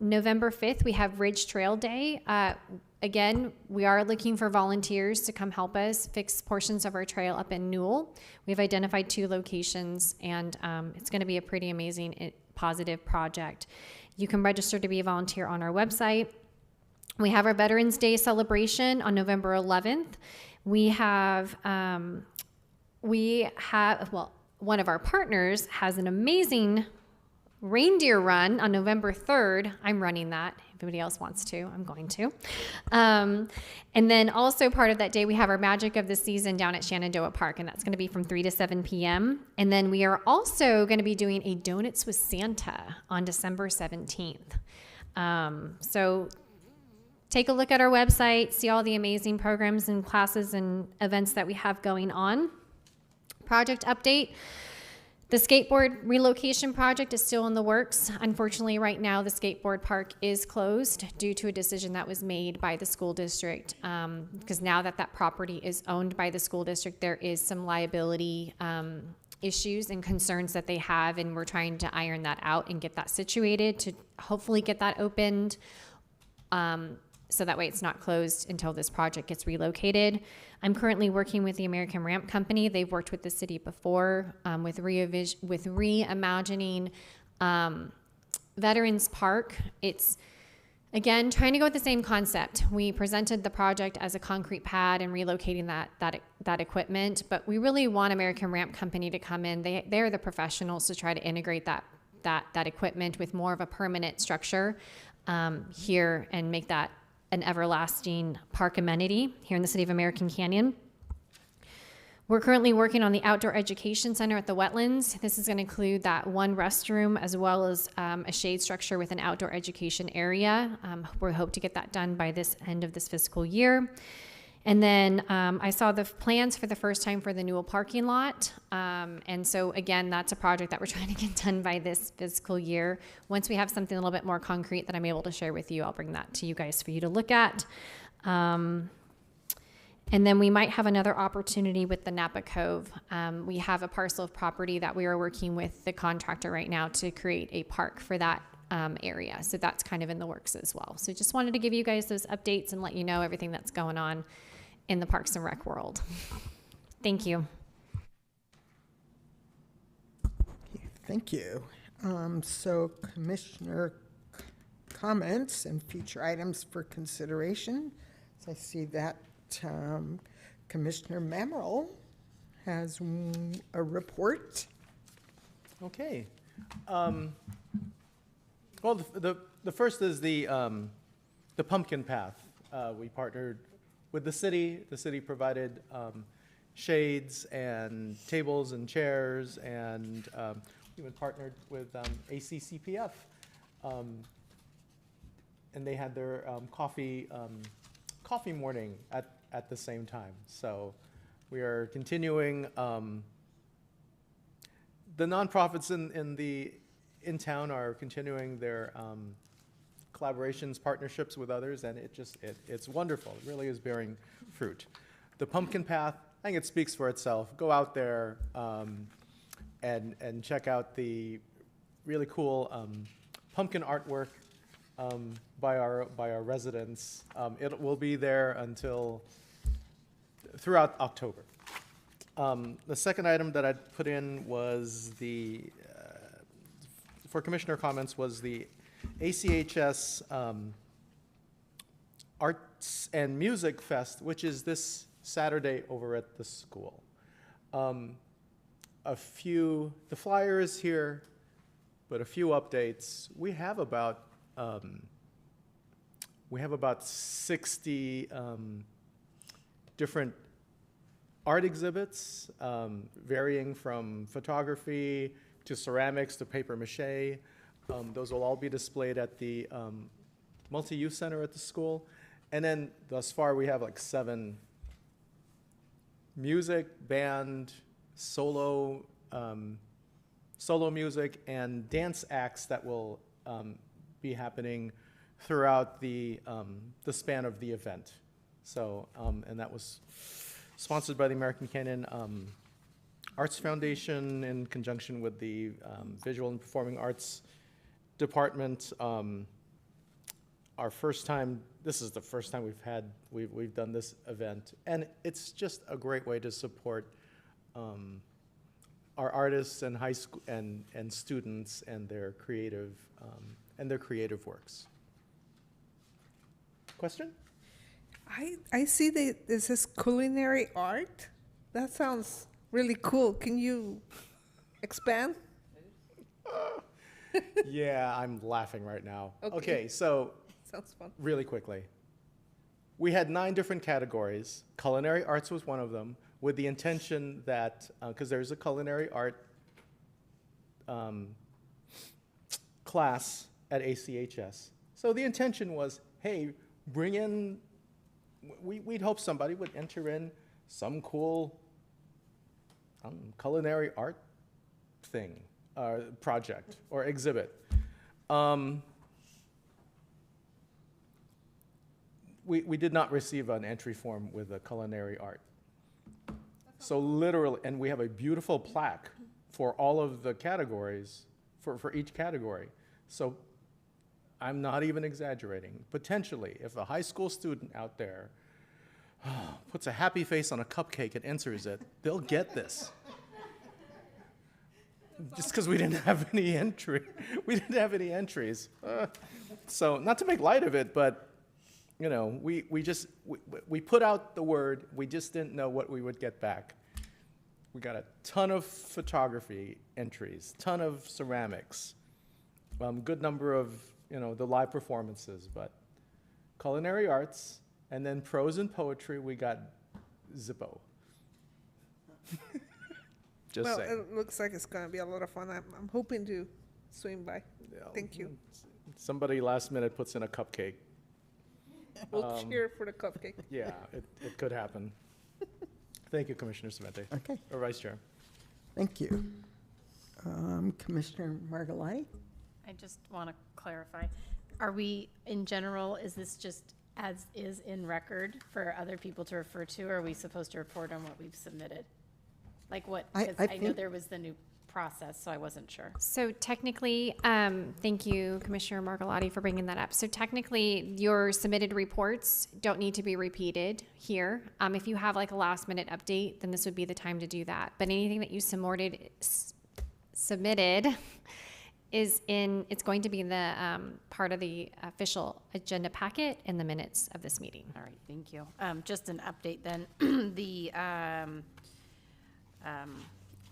November 5th, we have Ridge Trail Day. Again, we are looking for volunteers to come help us fix portions of our trail up in Newell. We've identified 2 locations, and it's going to be a pretty amazing, positive project. You can register to be a volunteer on our website. We have our Veterans Day celebration on November 11th. We have, one of our partners has an amazing reindeer run on November 3rd. I'm running that. If anybody else wants to, I'm going to. And then also part of that day, we have our Magic of the Season down at Shenandoah Park, and that's going to be from 3 to 7 p.m. And then we are also going to be doing a Donuts with Santa on December 17th. So take a look at our website, see all the amazing programs and classes and events that we have going on. Project update. The skateboard relocation project is still in the works. Unfortunately, right now, the skateboard park is closed due to a decision that was made by the school district. Because now that property is owned by the school district, there is some liability issues and concerns that they have, and we're trying to iron that out and get that situated to hopefully get that opened. So that way it's not closed until this project gets relocated. I'm currently working with the American Ramp Company. They've worked with the city before with reimagining Veterans Park. It's, again, trying to go with the same concept. We presented the project as a concrete pad and relocating that equipment, but we really want American Ramp Company to come in. They're the professionals to try to integrate that equipment with more of a permanent structure here and make that an everlasting park amenity here in the city of American Canyon. We're currently working on the outdoor education center at the wetlands. This is going to include that one restroom as well as a shade structure with an outdoor education area. We hope to get that done by this end of this fiscal year. And then I saw the plans for the first time for the Newell parking lot. And so again, that's a project that we're trying to get done by this fiscal year. Once we have something a little bit more concrete that I'm able to share with you, I'll bring that to you guys for you to look at. And then we might have another opportunity with the Napa Cove. We have a parcel of property that we are working with the contractor right now to create a park for that area. So that's kind of in the works as well. So just wanted to give you guys those updates and let you know everything that's going on in the Parks and Rec world. Thank you. Thank you. So commissioner comments and future items for consideration. So I see that Commissioner Mammerl has a report. Okay. Well, the first is the pumpkin path. We partnered with the city. The city provided shades and tables and chairs, and even partnered with ACCPF. And they had their coffee morning at the same time. So we are continuing. The nonprofits in town are continuing their collaborations, partnerships with others, and it's wonderful. It really is bearing fruit. The Pumpkin Path, I think it speaks for itself. Go out there and check out the really cool pumpkin artwork by our residents. It will be there throughout October. The second item that I'd put in was for commissioner comments, was the ACHS Arts and Music Fest, which is this Saturday over at the school. The flyer is here, but a few updates. We have about 60 different art exhibits, varying from photography to ceramics to paper mache. Those will all be displayed at the multi-use center at the school. And then thus far, we have like 7 music, band, solo music, and dance acts that will be happening throughout the span of the event. So, and that was sponsored by the American Canyon Arts Foundation in conjunction with the Visual and Performing Arts Department. This is the first time we've done this event, and it's just a great way to support our artists and high school and students and their creative works. Question? I see that this is culinary art. That sounds really cool. Can you expand? Yeah, I'm laughing right now. Okay. Okay, so Sounds fun. really quickly. We had 9 different categories. Culinary arts was one of them, with the intention that, because there's a culinary art class at ACHS. So the intention was, hey, bring in, we'd hope somebody would enter in some cool culinary art thing, project or exhibit. We did not receive an entry form with a culinary art. So literally, and we have a beautiful plaque for all of the categories, for each category. So I'm not even exaggerating. Potentially, if a high school student out there puts a happy face on a cupcake and enters it, they'll get this. Just because we didn't have any entries. So not to make light of it, but you know, we put out the word. We just didn't know what we would get back. We got a ton of photography entries, ton of ceramics, good number of the live performances, but culinary arts, and then prose and poetry, we got zippo. Just Well, saying. it looks like it's gonna be a lot of fun. I'm hoping to swing by. Thank you. Somebody last minute puts in a cupcake. We'll cheer for the cupcake. Yeah, it could happen. Thank you, Commissioner Cementi. Okay, Or Vice Chair. thank you. Commissioner Margolati? I just want to clarify. Are we, in general, is this just as is in record for other people to refer to, or are we supposed to report on what we've submitted? Like what, I 'cause I know think- there was the new process, so I wasn't sure. So technically, thank you, Commissioner Margolotti, for bringing that up. So technically, your submitted reports don't need to be repeated here. If you have like a last minute update, then this would be the time to do that. But anything that you submitted it's going to be in the part of the official agenda packet in the minutes of this meeting. All right, thank you. Just an update then. The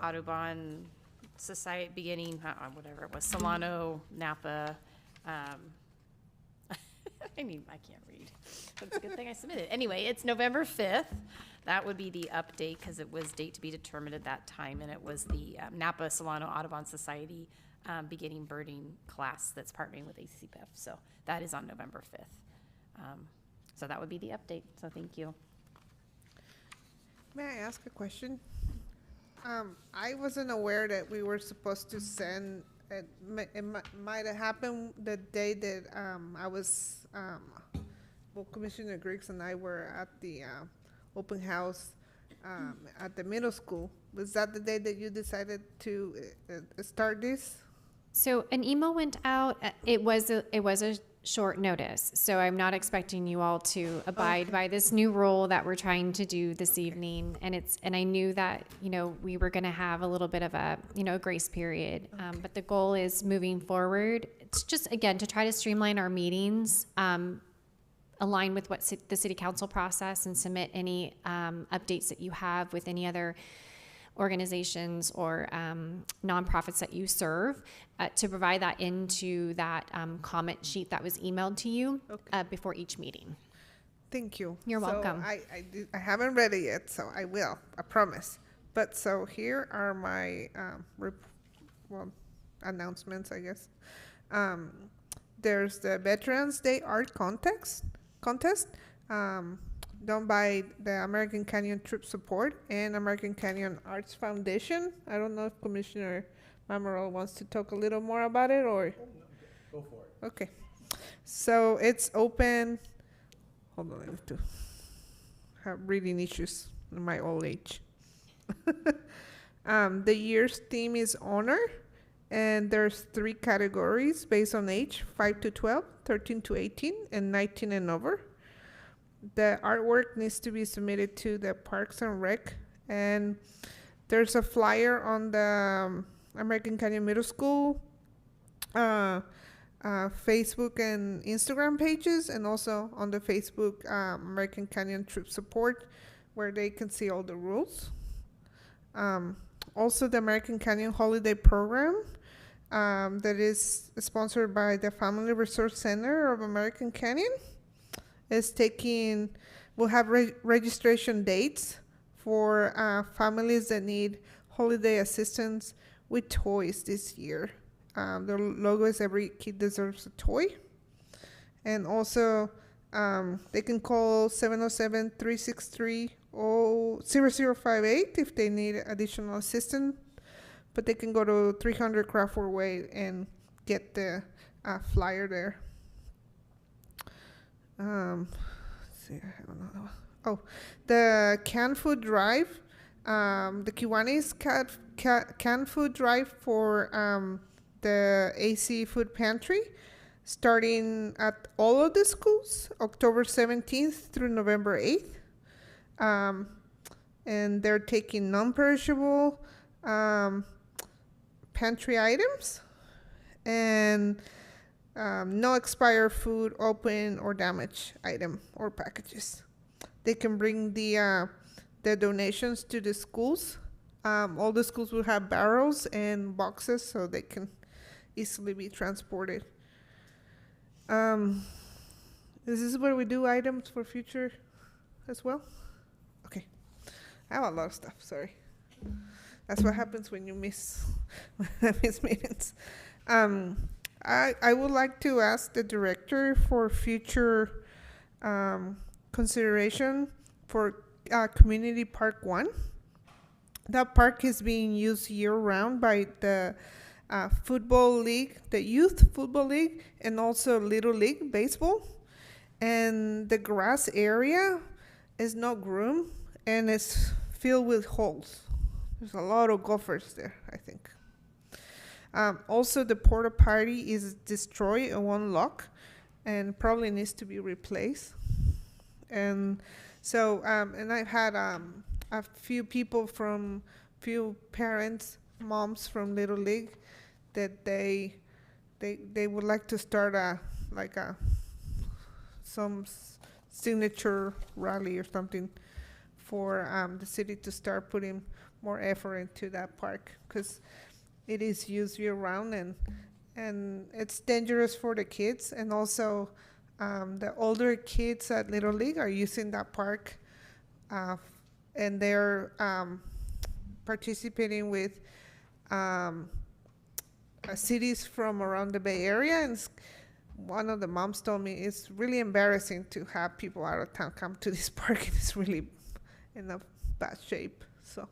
Audubon Society beginning, whatever it was, Solano, Napa. I can't read. That's a good thing I submitted. Anyway, it's November 5th. That would be the update because it was date to be determined at that time, and it was the Napa Solano Audubon Society beginning birding class that's partnering with ACCPF. So that is on November 5th. So that would be the update. So thank you. May I ask a question? I wasn't aware that we were supposed to send, might have happened the day that I was, well, Commissioner Griggs and I were at the open house at the middle school. Was that the day that you decided to start this? So an email went out. It was a short notice. So I'm not expecting you all to abide by this new rule that we're trying to do this evening. And I knew that, we were going to have a little bit of a, grace period. But the goal is moving forward. It's just, again, to try to streamline our meetings, align with what the city council process, and submit any updates that you have with any other organizations or nonprofits that you serve, to provide that into that comment sheet that was emailed to you before each meeting. Thank you. You're welcome. I haven't read it yet, so I will, I promise. But so here are my announcements, I guess. There's the Veterans Day Art Contest done by the American Canyon Troop Support and American Canyon Arts Foundation. I don't know if Commissioner Mamarol wants to talk a little more about it, or? Go for it. Okay. So it's open. Hold on, I need to have reading issues in my old age. The year's theme is honor, and there's 3 categories based on age: 5 to 12, 13 to 18, and 19 and over. The artwork needs to be submitted to the Parks and Rec, and there's a flyer on the American Canyon Middle School Facebook and Instagram pages, and also on the Facebook American Canyon Troop Support, where they can see all the rules. Also, the American Canyon Holiday Program that is sponsored by the Family Resource Center of American Canyon we'll have registration dates for families that need holiday assistance with toys this year. The logo is "Every Kid Deserves a Toy." And also, they can call 707-363-0058 if they need additional assistance. But they can go to 300 Crawford Way and get the flyer there. Let's see, I have another one. Oh, the canned food drive, the Kiwanis canned food drive for the AC Food Pantry, starting at all of the schools, October 17th through November 8th. And they're taking non-perishable pantry items and no expired food, open or damaged item or packages. They can bring the donations to the schools. All the schools will have barrels and boxes so they can easily be transported. Is this where we do items for future as well? Okay. I have a lot of stuff, sorry. That's what happens when you miss meetings. I would like to ask the director for future consideration for Community Park 1. That park is being used year-round by the football league, the youth football league, and also Little League baseball. And the grass area is not groomed, and it's filled with holes. There's a lot of gophers there, I think. Also, the porta potty is destroyed in one lock and probably needs to be replaced. And so, and I've had a few people few parents, moms from Little League, that they would like to start some signature rally or something for the city to start putting more effort into that park, because it is used year round, and it's dangerous for the kids, and also the older kids at Little League are using that park, and they're participating with cities from around the Bay Area. And one of the moms told me it's really embarrassing to have people out of town come to this park. It's really in a bad shape. So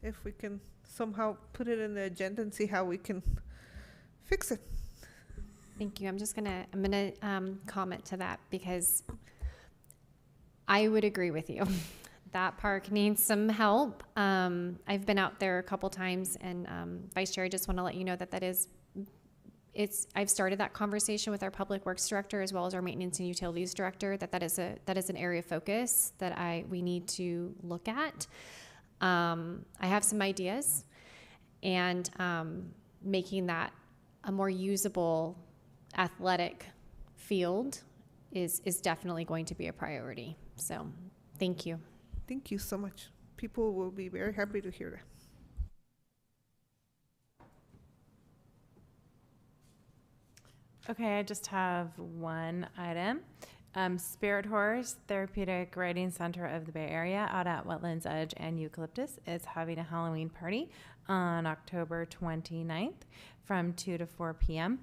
if we can somehow put it in the agenda and see how we can fix it. Thank you. I'm gonna comment to that because I would agree with you. That park needs some help. I've been out there a couple times, and Vice Chair, I just want to let you know I've started that conversation with our Public Works Director as well as our Maintenance and Utilities Director. That is an area of focus that we need to look at. I have some ideas, and making that a more usable athletic field is definitely going to be a priority. So, thank you. Thank you so much. People will be very happy to hear that. Okay, I just have one item. Spirit Horse Therapeutic Riding Center of the Bay Area out at Wetlands Edge and Eucalyptus is having a Halloween party on October 29th from 2 to 4 p.m.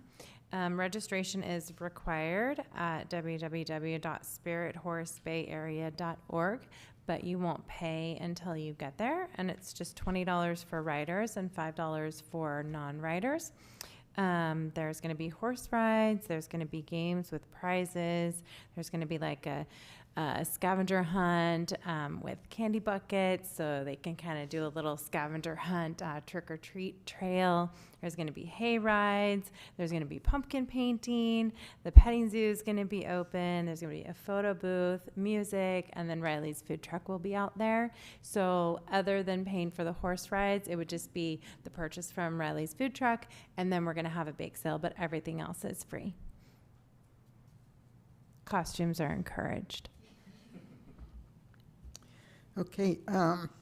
Registration is required at www.spirithorsebayarea.org, but you won't pay until you get there, and it's just $20 for riders and $5 for non-riders. There's going to be horse rides. There's going to be games with prizes. There's going to be like a scavenger hunt with candy buckets, so they can kind of do a little scavenger hunt, trick-or-treat trail. There's going to be hay rides. There's going to be pumpkin painting. The petting zoo is going to be open. There's going to be a photo booth, music, and then Riley's food truck will be out there. So other than paying for the horse rides, it would just be the purchase from Riley's food truck, and then we're going to have a bake sale, but everything else is free. Costumes are encouraged. Okay,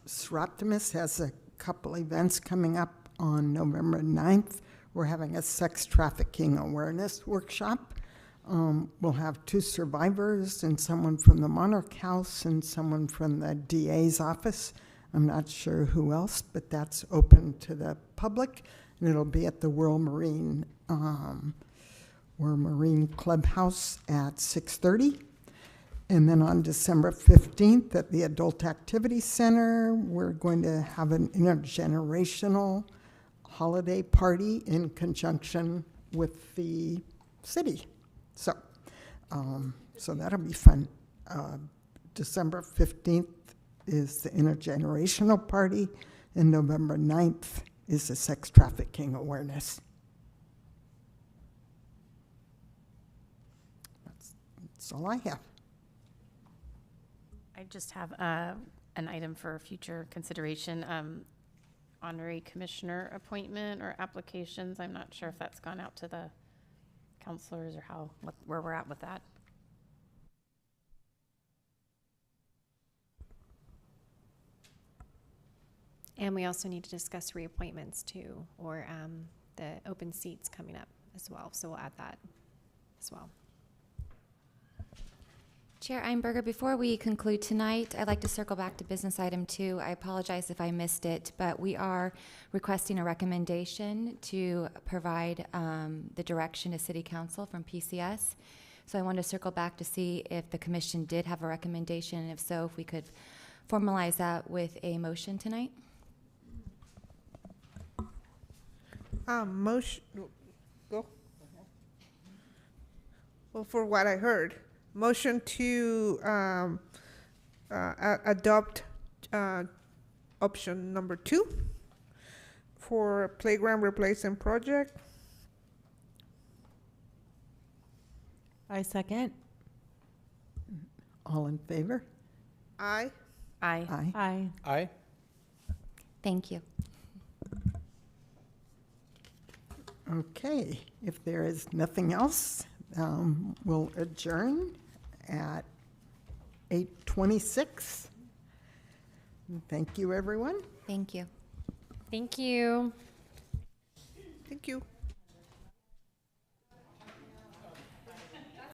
Seroptimus has a couple events coming up on November 9th. We're having a sex trafficking awareness workshop. We'll have 2 survivors and someone from the Monarch House and someone from the DA's office. I'm not sure who else, but that's open to the public, and it'll be at the World Marine Clubhouse at 6:30. And then on December 15th at the Adult Activity Center, we're going to have an intergenerational holiday party in conjunction with the city. So that'll be fun. December 15th is the intergenerational party, and November 9th is the sex trafficking awareness. That's all I have. I just have an item for future consideration. Honorary commissioner appointment or applications. I'm not sure if that's gone out to the counselors or where we're at with that. And we also need to discuss reappointments too, or the open seats coming up as well. So we'll add that as well. Chair Einberger, before we conclude tonight, I'd like to circle back to business item 2. I apologize if I missed it, but we are requesting a recommendation to provide the direction to City Council from PCS. So I wanted to circle back to see if the commission did have a recommendation, and if so, if we could formalize that with a motion tonight. Motion, go. Well, for what I heard, motion to adopt option number 2 for playground replacement project. I second. All in favor? Aye. Aye. Aye. Aye. Aye. Thank you. Okay, if there is nothing else, we'll adjourn at 8:26. Thank you, everyone. Thank you. Thank you. Thank you.